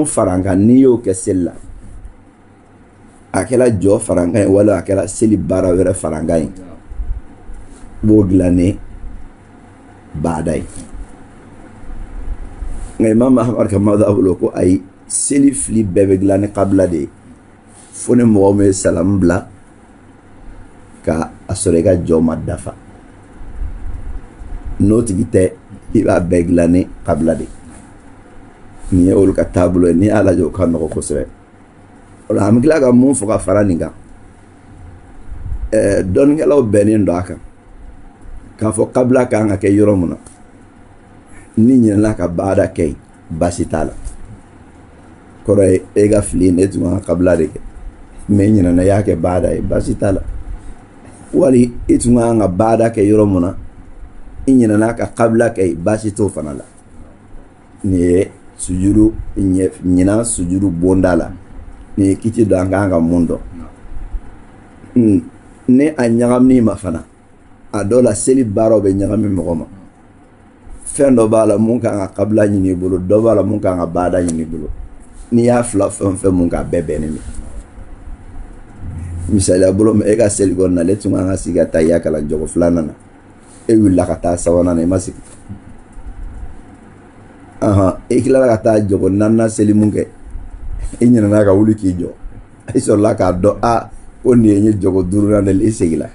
farankan n'i y'o kɛ seli la a kɛra jɔ farankan ye wala a kɛra seli baara wɛrɛ farankan ye b'o dilan ni baada ye nka Imam Ahmad ka madhabu ko ayi seli fili bɛɛ bɛ dilan ni kabila de ye fo ni mɔgɔ min ye salamu bila ka a sɔrɔ i ka jɔ ma dafa n'o tigi tɛ i b'a bɛɛ dilan ni kabila de nin ye olu ka taabolo ye ni y'a lajɛ o ka nɔgɔ kosɛbɛ o la an bɛ tila ka mun fɔ ka fara nin kan dɔnnikɛlaw bɛnnen don a kan k'a fɔ kabila kan ka kɛ yɔrɔ mun na ni ɲinɛna ka baara kɛ yen baasi t'a la kɔrɔ ye e ka fili ne tun ka kabila de kɛ mais ɲinɛna i y'a kɛ baara ye baasi t'a la wali i tun kan ka baara kɛ yɔrɔ mun na i ɲinɛna ka kabila kɛ yen baasi t'o fana la nin ye sujudu ɲinan sujudu bonda la nin ye kiti dɔ an kan ka mun dɔn ni a ɲagamini ma fana a dɔw la seli baaraw bɛ ɲagami mɔgɔ ma fɛn dɔ b'a la mun kan ka kabila ɲini i bolo dɔ b'a la mun kan ka baada ɲini i bolo n'i y'a fila fɛn fɛn mun k'a bɛɛ bɛnnen don misaliya bolo e ka seli kɔnɔna ale tun kan ka sigi ka taa i y'a kalan jɔgo 2nan na e wulila ka taa 3nan na i ma sigi e tilala ka taa jɔgo 4nan seli mun kɛ i ɲinɛna ka wuli k'i jɔ i sɔrɔla k'a dɔn ko nin ye n ye jɔgo 5nan de i segila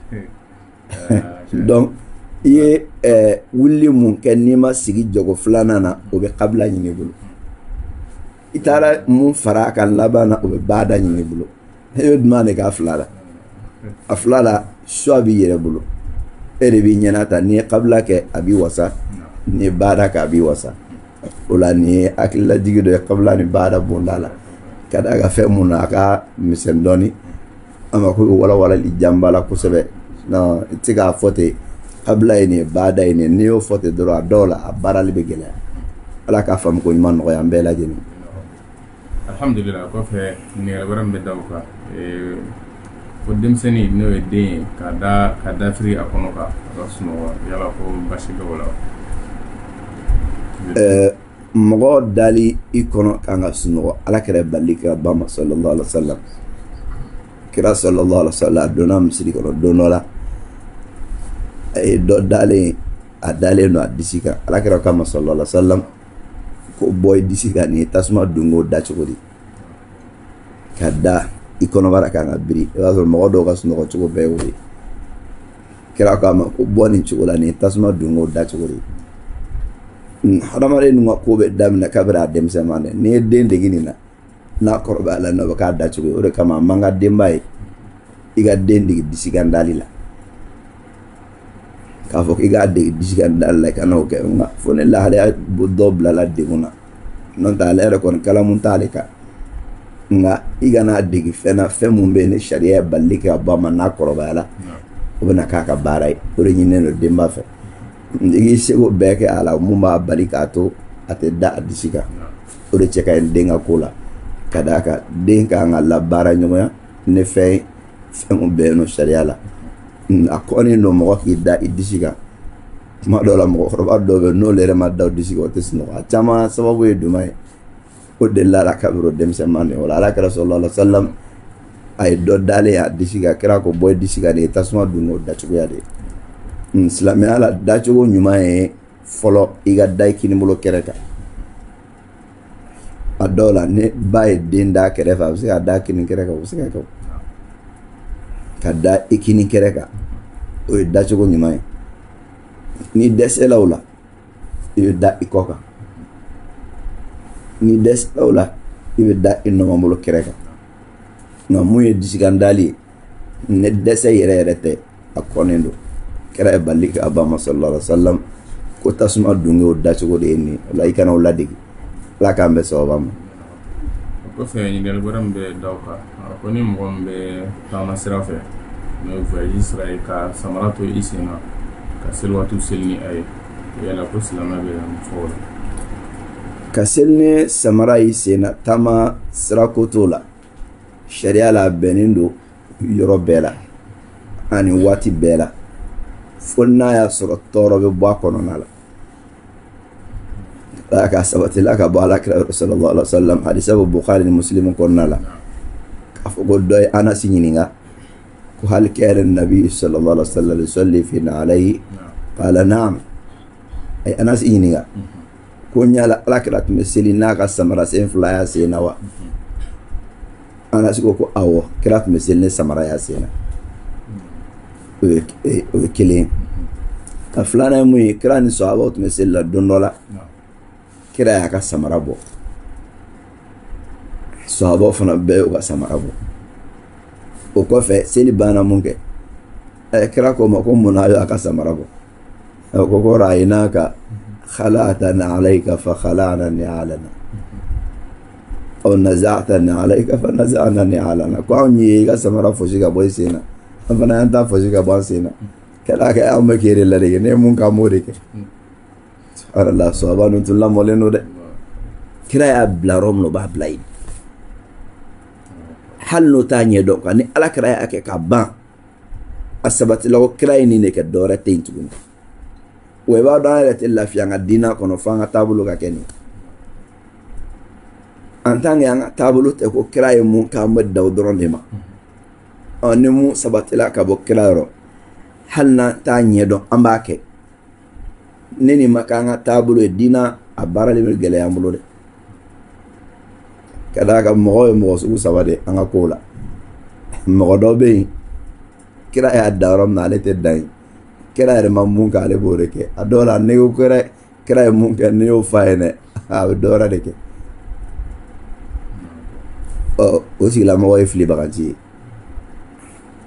donc i ye wuli mun kɛ n'i ma sigi jɔgo 2nan na o bɛ kabila ɲini i bolo i taara mun fara a kan laban na o bɛ baada ɲini i bolo e bɛ dunan de k'a fila la a fila la choix b'i yɛrɛ bolo e de b'i ɲɛna ta n'i ye kabila kɛ a b'i wasa n'i ye baada kɛ a b'i wasa o la nin ye hakililajigi dɔ ye kabila ni baada bonda la ka d'a kan fɛn mun na a ka misɛn dɔɔni an ma ko walawalali janba la kosɛbɛ non i tɛ se k'a fɔ ten kabila ye nin ye baada ye nin ye n'i y'o fɔ ten dɔrɔn a dɔw la a baarali bɛ gɛlɛya ala k'a faamu ko ɲuman nɔgɔya an bɛɛ lajɛlen alhamdulillah ko fe ni waram be dawka ko demseni no de kada free akono ka rasno yala ko bashiga wala mogo dali ikono kanga suno ala kere balika bama sallallahu alaihi wasallam kira sallallahu alaihi wasallam dona misiri kono donola do dali adale no adisika ala kere kama sallallahu alaihi wasallam ko boy disika ni tasma dungo dachogodi kada ikono bara kanga biri wazo mogo do ka suno ko chugo bewuri kira kama ko boni chugola ni tasma dungo dachogodi hadamare nunga ko be damna kabra dem samane ne den de ginina na korba la no ka da chugo ore kama manga dembay iga den de disigandali la ka fo iga de disigandal la kana o ke nga fo ne la hada bu dobla la de guna non ta le kon kala mun talika nga iga na de fena femu be ne sharia balika ba man na korba la o na ka barai ore nyine no demba fe ndigi sego beke ala mumba balikato ate da disika ore cheka denga kola kadaka denga ngala bara nyoya ne fe be no sharia la akoni no mo ki da disika ma do la mo roba do be no lere ma da disika o tesno chama sababu e dumay o de la kabro dem semane wala ala ka sallallahu alaihi wasallam ay do dale ya disika kira ko boy disika de tasma du no da chuya de Islami ala dacogo ɲuman ye fɔlɔ i ka da i kini bolo kɛrɛ kan a dɔw la ne ba ye den da kɛrɛfɛ a bɛ se ka da kini kɛrɛ kan o bɛ se ka kɛ ka da i kini kɛrɛ kan o ye dacogo ɲuman ye ni dɛsɛla o la i bɛ da i kɔ kan ni dɛsɛla o la i bɛ da i nɔgɔn bolo kɛrɛ kan nka mun ye disigandali ye ne dɛsɛ yɛrɛ yɛrɛ tɛ a kɔnnen don kira e balika abama sallallahu alaihi wasallam ko tasuma dunge o dacogo de ni la ikana o ladigi la kambe so bam ko fe ni del boram be dawka ko ni mo be tama sirafe no voyage israel ka samarato isina ka selwatu selni ay yala ko salama be fo ka selne samara isina tama sirakoto la sharia la benindo yoro bela ani wati bela fonna ya sɔrɔ tɔɔrɔ bɛ bɔ a kɔnɔna la ala ka sabati la ka bɔ ala kira sallallahu alaihi wasallam hadisa bɛ Bukhari ni Muslim kɔnɔna la k'a fɔ ko dɔ ye Anasi ɲininka ko hal kana nabi sallallahu alaihi wasallam yusalli fina alayhi qala na'am ay Anasi ɲininka ko ɲala ala kira tun bɛ seli n'a ka samara sen fila y'a sen na wa Anasi ko awɔ kira tun bɛ seli ni samara y'a sen na o ye kelen ka filanan mun ye kira ni sahabaw tun bɛ seli la don dɔ la kira y'a ka samara bɔ sahabaw fana bɛɛ y'u ka samara bɔ o kɔfɛ seli banna mun kɛ kira ko ma ko mun na a y'a ka samara bɔ ko ko ra'aynaka khala'tana alayka fa khala'na ni'alana aw naza'tana alayka fa naza'na ni'alana ko anw ye i ka samara fosi ka bɔ i sen na an fana y'an ta fosi ka bɔ an sen na kɛlɛ kɛ an bɛ k'e la de kɛ ne ye mun k'an b'o de kɛ subhanallah sahaba ninnu tun lamɔlen don dɛ kira y'a bila yɔrɔ min na o b'a bila yen hali n'o t'a ɲɛdɔn ka ni ala kira y'a kɛ ka ban a sabatila ko kira ye nin de kɛ dɔwɛrɛ tɛ yen tuguni wa i b'a dɔn an yɛrɛ tɛ lafiya an ka diinɛ kɔnɔ fo an ka taabolo ka kɛ nin en tant que an ka taabolo tɛ ko kira ye mun k'an bɛ da o dɔrɔn de ma ni mun sabatila ka bɔ kira yɔrɔ hali n'an t'a ɲɛdɔn an b'a kɛ ne ni ma k'an ka taabolo ye diinɛ a baarali bɛ gɛlɛya an bolo dɛ ka d'a kan mɔgɔ ye mɔgɔ sugu saba de an ka kow la mɔgɔ dɔ bɛ yen kira y'a da yɔrɔ min na ale tɛ dan yen kira yɛrɛ ma mun kɛ ale b'o de kɛ a dɔw la ne ko kira ye mun kɛ ne y'o f'a ye dɛ a bɛ dɔ wɛrɛ de kɛ o tigilamɔgɔ ye filibaganci ye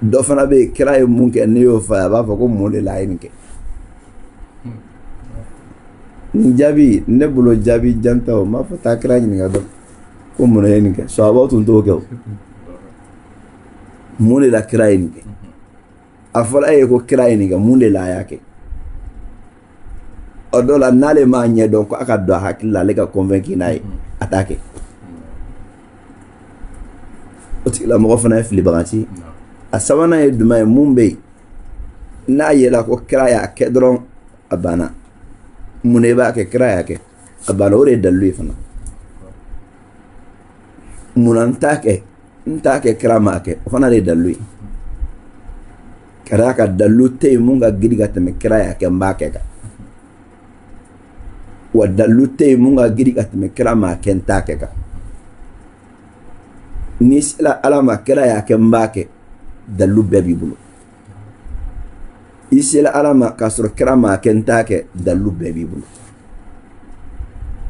dɔ fana bɛ yen kira ye mun kɛ ne y'o f'a ye a b'a fɔ ko mun de la a ye nin kɛ nin jaabi ne bolo jaabi janta o m'a fɔ taa kira ɲininka dɔn ko mun ye nin kɛ sahabaw tun t'o kɛ o mun de la kira ye nin kɛ a fɔra e ye ko kira ye nin kɛ mun de la a y'a kɛ o dɔ la n'ale m'a ɲɛdɔn ko a ka don a hakili la ale ka convaincre n'a ye a t'a kɛ o tigila mɔgɔ fana ye filibaganci a sabanan ye jumɛn ye mun bɛ yen n'a yela ko kira y'a kɛ dɔrɔn a banna mun de b'a kɛ kira y'a kɛ a banna o de ye dalilu ye fana munna n t'a kɛ kira m'a kɛ o fana de ye dalilu ye ka d'a ka dalilu tɛ yen mun ka giri ka tɛmɛ kira y'a kɛ n b'a kɛ kan wa dalilu tɛ yen mun ka giri ka tɛmɛ kira m'a kɛ n t'a kɛ kan ni sera ala ma kira y'a kɛ n b'a kɛ dalilu bɛɛ b'i bolo i sera ala ma k'a sɔrɔ kira m'a kɛ n t'a kɛ dalilu bɛɛ b'i bolo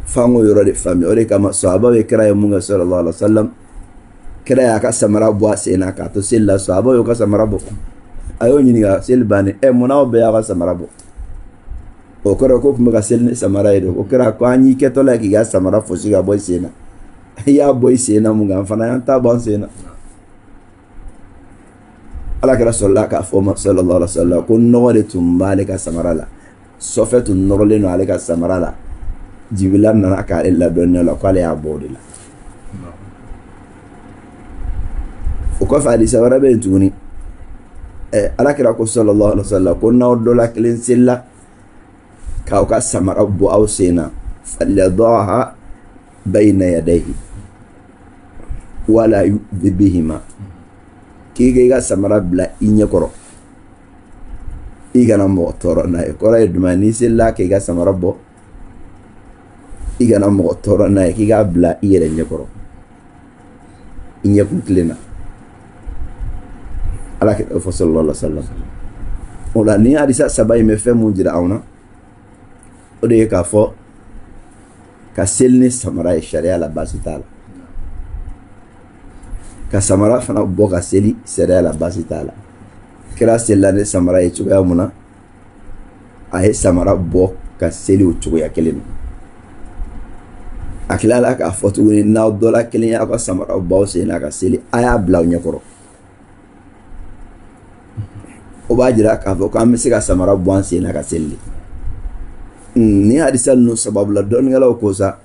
f'an k'o yɔrɔ de faamuya o de kama sahabaw ye kira ye mun kɛ sallallahu alaihi wa sallam kira y'a ka samara bɔ a sen na k'a to seli la sahabaw y'o ka samara bɔ a y'o ɲininka seli bannen munna aw bɛɛ y'a ka samara bɔ o kɔrɔ ko tun bɛ ka seli ni samara ye de o kɛra ko an y'i kɛtɔla ye k'i ka samara fosi ka bɔ i sen na i y'a bɔ i sen na mun kan fana y'an ta bɔ an sen na ala kɛra sɔrɔla k'a fɔ ma sallallahu alaihi wa sallam ko nɔgɔ de tun b'ale ka samara la sɔfɛ tun nɔgɔlen don ale ka samara la jibila nana k'ale ladɔnniya la k'ale y'a bɔ o de la o kɔfɛ hadisa wɛrɛ bɛ yen tuguni ala kɛra ko sallallahu alaihi wa sallam ko n'aw dɔ la kelen selila k'aw ka samara bɔ aw sen na falyadaha bayna yadayhi wala yu'dhi bihima k'i ka samara bila i ɲɛkɔrɔ i kana mɔgɔ tɔɔrɔ n'a ye kɔrɔ ye jumɛn n'i selila k'i ka samara bɔ i kana mɔgɔ tɔɔrɔ n'a ye k'i k'a bila i yɛrɛ ɲɛkɔrɔ i ɲɛkun tilen na ala kɛ fɔ sallallahu alaihi wa sallam o la ni hadisa saba in bɛ fɛn mun jira anw na o de ye k'a fɔ ka seli ni samara ye sariya la baasi t'a la ka samara fana bɔ ka seli sariya la baasi t'a la kira selila ni samara ye cogoya mun na a ye samara bɔ ka seli o cogoya kelen na a tilala k'a fɔ tuguni n'aw dɔ la kelen y'a ka samara bɔ aw sen na ka seli a y'a bila aw ɲɛkɔrɔ o b'a jira k'a fɔ k'an bɛ se ka samara bɔ an sen na ka seli ni hadisa ninnu sababu la dɔnnikɛlaw ko sa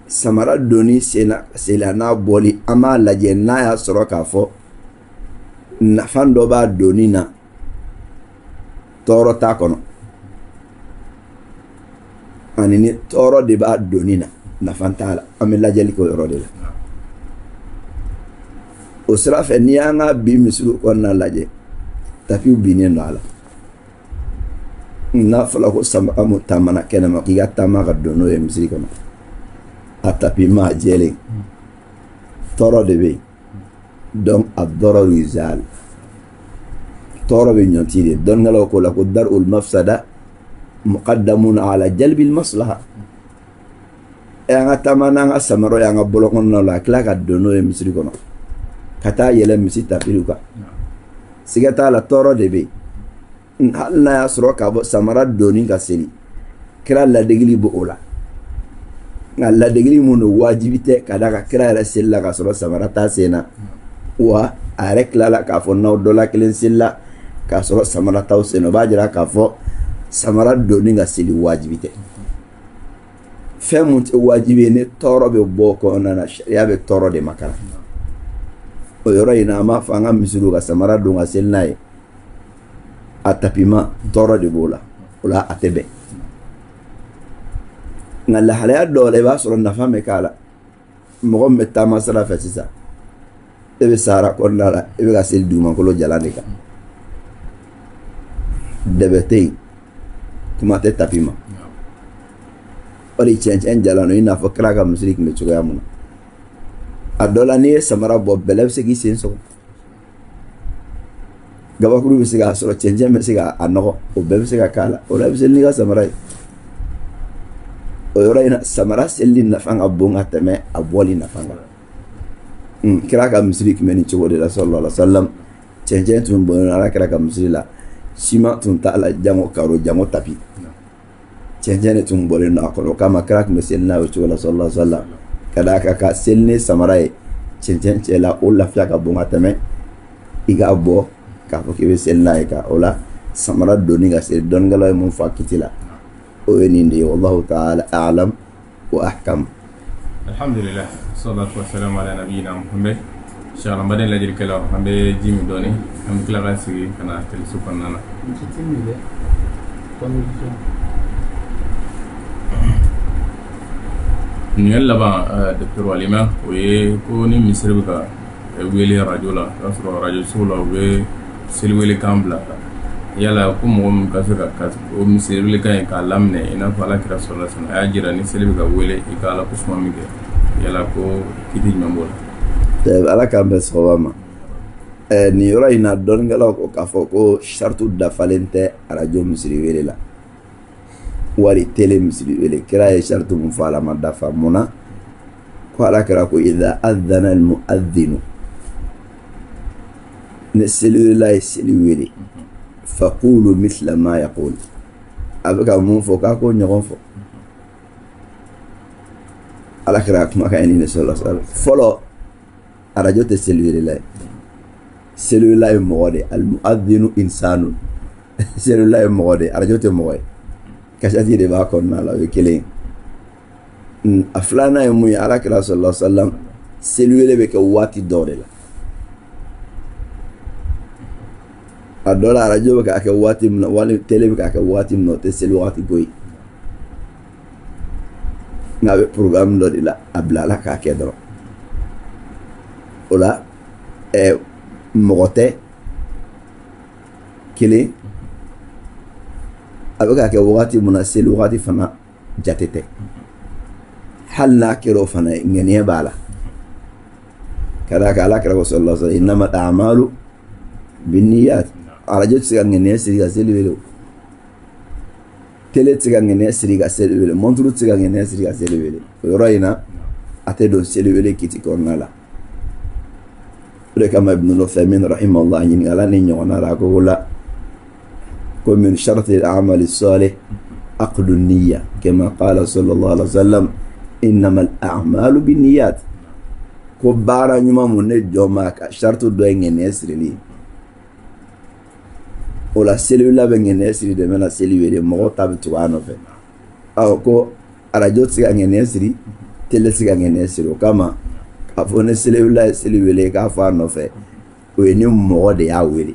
samara donni sen na ka seli a n'a bɔli an b'a lajɛ n'a y'a sɔrɔ k'a fɔ nafan dɔ b'a donni na tɔɔrɔ t'a kɔnɔ ani ni tɔɔrɔ de b'a donni na nafan t'a la an bɛ lajɛli kɛ o yɔrɔ de la o sira fɛ n'i y'an ka bi misiriw kɔnɔna lajɛ tapiw binnen don a la n'a fɔra ko samara mun taamana kɛnɛma k'i ka taama ka don n'o ye misiri kɔnɔ a tapi maa jɛlen tɔɔrɔ de bɛ yen donc a dɔrɔru yuzal tɔɔrɔ bɛ ɲɔnti de dɔnnikɛlaw ko la ko darul mafsada muqaddamun ala jalbil maslaha an ka taama n'an ka samaraw y'an ka bɔlɔ kɔnɔnaw la a tila ka don n'o ye misiri kɔnɔ ka taa yɛlɛ misi tapiriw kan siga t'a la tɔɔrɔ de bɛ yen hali n'a y'a sɔrɔ k'a bɔ samara donni ka seli kira ladegeli b'o o la nka ladegeli mun don wajibi tɛ ka d'a kan kira yɛrɛ selila ka sɔrɔ samara t'a sen na wa a yɛrɛ tilala k'a fɔ n'aw dɔ la kelen selila k'a sɔrɔ samara t'aw sen na o b'a jira k'a fɔ samara donni ka seli wajibi tɛ fɛn mun tɛ wajibi ye ni tɔɔrɔ bɛ bɔ o kɔnɔna na sariya bɛ tɔɔrɔ de makala o yɔrɔ in na an b'a fɔ an ka misiriw ka samara don ka seli n'a ye a tapima tɔɔrɔ de b'o la o la a tɛ bɛn nka lahalaya dɔw la i b'a sɔrɔ nafa bɛ k'a la mɔgɔ min bɛ taama sira fɛ sisan e bɛ sahara kɔnɔna la e bɛ ka seli dugumakolo jalan de kan dɛbɛ tɛ yen kuma tɛ tapi ma wali cɛncɛn jalan i n'a fɔ kira ka misiri tun bɛ cogoya mun na a dɔ la n'i ye samara bɔ bɛlɛ bɛ se k'i sen sɔgɔ gabakuru bɛ se k'a sɔrɔ cɛncɛn bɛ se k'a nɔgɔ o bɛɛ bɛ se ka k'a la o la i bɛ seli n'i ka samara ye o yɔrɔ in na samara selili nafa ka bon ka tɛmɛ a bɔli nafa kan kira ka misiri tun bɛ nin cogo de la sallallahu alaihi wa sallam cɛncɛn tun bɔnnen ala kira ka misiri la siman tun t'a la jango karo jango tapi cɛncɛn de tun bɔnnen don a kɔnɔ o kama kira tun bɛ seli n'a ye o cogo la sallallahu alaihi wa sallam ka d'a kan ka seli ni samara ye cɛncɛn cɛ la o lafiya ka bon ka tɛmɛ i k'a bɔ k'a fɔ k'i bɛ seli n'a ye ka o la samara donni ka seli dɔnnikɛlaw ye mun fɔ a kiti la o ye nin de ye wallahu ta'ala a'lam wa ahkam. Alhamdulillah, salatu wassalamu ala nabiyyina Muhammad Inshallah baden la jirkela ambe jimi doni am kila gasi kana tel supanana Timide. Condition. ngal laba docteur walima we ko ni misri ka wele radio la afro radio solo we sel wele kambla yala ko mo ka se ka o misri wele ka lamne ina fala kira sallallahu alaihi wasallam ajira ni sel ka wele ikala ko suma mige yala ko kiti nyambola ala kan bɛ sɔgɔma nin yɔrɔ in na dɔnnikɛlaw ko k'a fɔ ko sartu dafalen tɛ arajo misiri wele la wali tele misiri wele kira ye sartu mun fɔ ala ma dafa mun na ko ala kɛra ko idha adhana almuadhinu ni seliwela ye seli wele faqulu mithla ma yaqul a bɛ ka mun fɔ k'a ko ɲɔgɔn fɔ ala kɛra kuma ka ɲi ni sallallahu alaihi wasallam fɔlɔ arajo tɛ seliwela ye seliwela ye mɔgɔ de almuadhinu insanun seliwela ye mɔgɔ de arajo tɛ mɔgɔ ye kasati de b'a kɔnɔna la o ye kelen a filanan ye mun ye ala kira sallallahu alaihi wasallam seliwele bɛ kɛ waati dɔw de la a dɔ la arajo bɛ k'a kɛ waati min na wali tele bɛ k'a kɛ waati min na o tɛ seli waati ko ye nka a bɛ programme dɔ de la a bila ala k'a kɛ dɔrɔn o la mɔgɔ tɛ kelen a bɛ k'a kɛ wagati mun na seli wagati fana jate tɛ hali n'a kɛra o fana ye ŋaniya b'a la ka d'a kan ala kɛra ko sallallahu alaihi wasallam innama a'malu binniyat arajo tɛ se ka ŋaniya siri ka seli wele o tele tɛ se ka ŋaniya siri ka seli wele monturu tɛ se ka ŋaniya siri ka seli wele o yɔrɔ in na a tɛ don seli wele kiti kɔnɔna la o de kama ibn Uthaymin rahimahullah ɲininka ala ni ɲɔgɔnna la ko la ko min sharti al-amal as-salih aqdu an-niyya kama qala sallallahu alaihi wasallam innama al-a'malu binniyat ko baara ɲuman mun ne jɔ ma ka shartu dɔ ye ŋaniya sirili o la seliwela bɛ ŋaniya siri de bɛna seli wele mɔgɔw ta bɛ tugu a nɔfɛ ko arajo tɛ se ka ŋaniya siri tele tɛ se ka ŋaniya siri o kama a fɔ ne seliwela ye seli wele k'a fɔ a nɔfɛ o ye ni mɔgɔ de y'a wele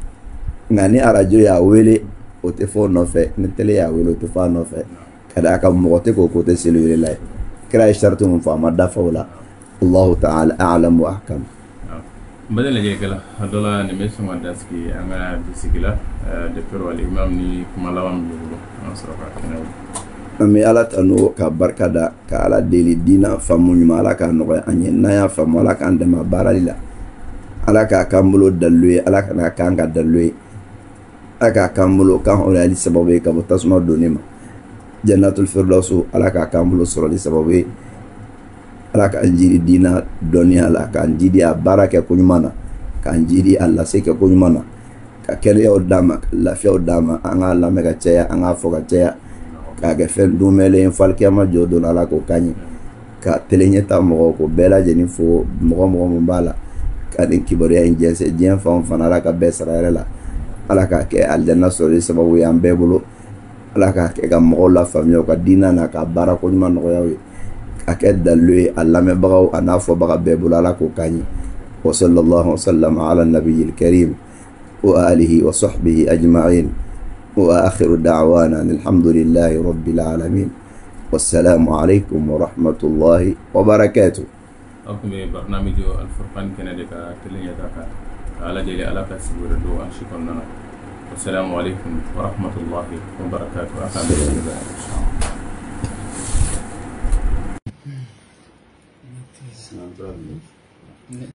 nka ni arajo y'a wele o tɛ fɔ o nɔfɛ ni tele y'a wele o tɛ fɔ a nɔfɛ ka d'a kan mɔgɔ tɛ k'o ko tɛ seli wele la ye kira ye sariti mun fɔ a ma dafa o la allahu ta'ala a'lam wa ahkam badal lajɛ kala dɔla ni bɛ sɔn ka dasigi an ka bisigi la docteur wal imam ni kuma laban min bolo an sɔrɔ ka kɛnɛ an bɛ ala tanu ka barika da ka ala deli diina faamu ɲuman ala k'a nɔgɔya an ye n'an y'a faamu ala k'an dɛmɛ baarali la ala k'a k'an bolo dalilu ye ala kana k'an ka dalilu ye ala k'a k'an bolo k'an hɔrɔnyali sababu ye ka bɔ tasuma donni ma jannatul firdausu ala k'a k'an bolo sɔrɔli sababu ye ala k'an jiri diina dɔnniya la k'an jidi a baara kɛ ko ɲuman na k'an jidi a lase kɛ ko ɲuman na ka kɛnɛyaw d'a ma ka lafiyaw d'a ma an k'a lamɛn ka caya an k'a fɔ ka caya k'a kɛ fɛn dunmɛlen falikɛyama jɔ don ala k'o kan ye ka teleɲɛta mɔgɔw ko bɛɛ lajɛlen fo mɔgɔ mun b'a la ka nin kibaruya in jɛnsɛ diɲɛ fan o fan ala ka bɛɛ sara yɛrɛ la ala k'a kɛ alijanna sɔrɔli sababu ye an bɛɛ bolo ala k'a kɛ ka mɔgɔw lafaamuya u ka diina na ka baara ko ɲuman nɔgɔya u ye k'a kɛ dalilu ye a lamɛnbagaw a n'a fɔbaga bɛɛ bolo ala k'o kan ye wa sallallahu wa sallam ala nabiyil karim wa alihi wa sahbihi ajma'in وآخر دعوانا الحمد لله رب العالمين والسلام عليكم ورحمة الله وبركاته أكم برنامج الفرقان كندك تلين يدك على جل على كسبور الدو أشكرنا والسلام عليكم ورحمة الله وبركاته الحمد لله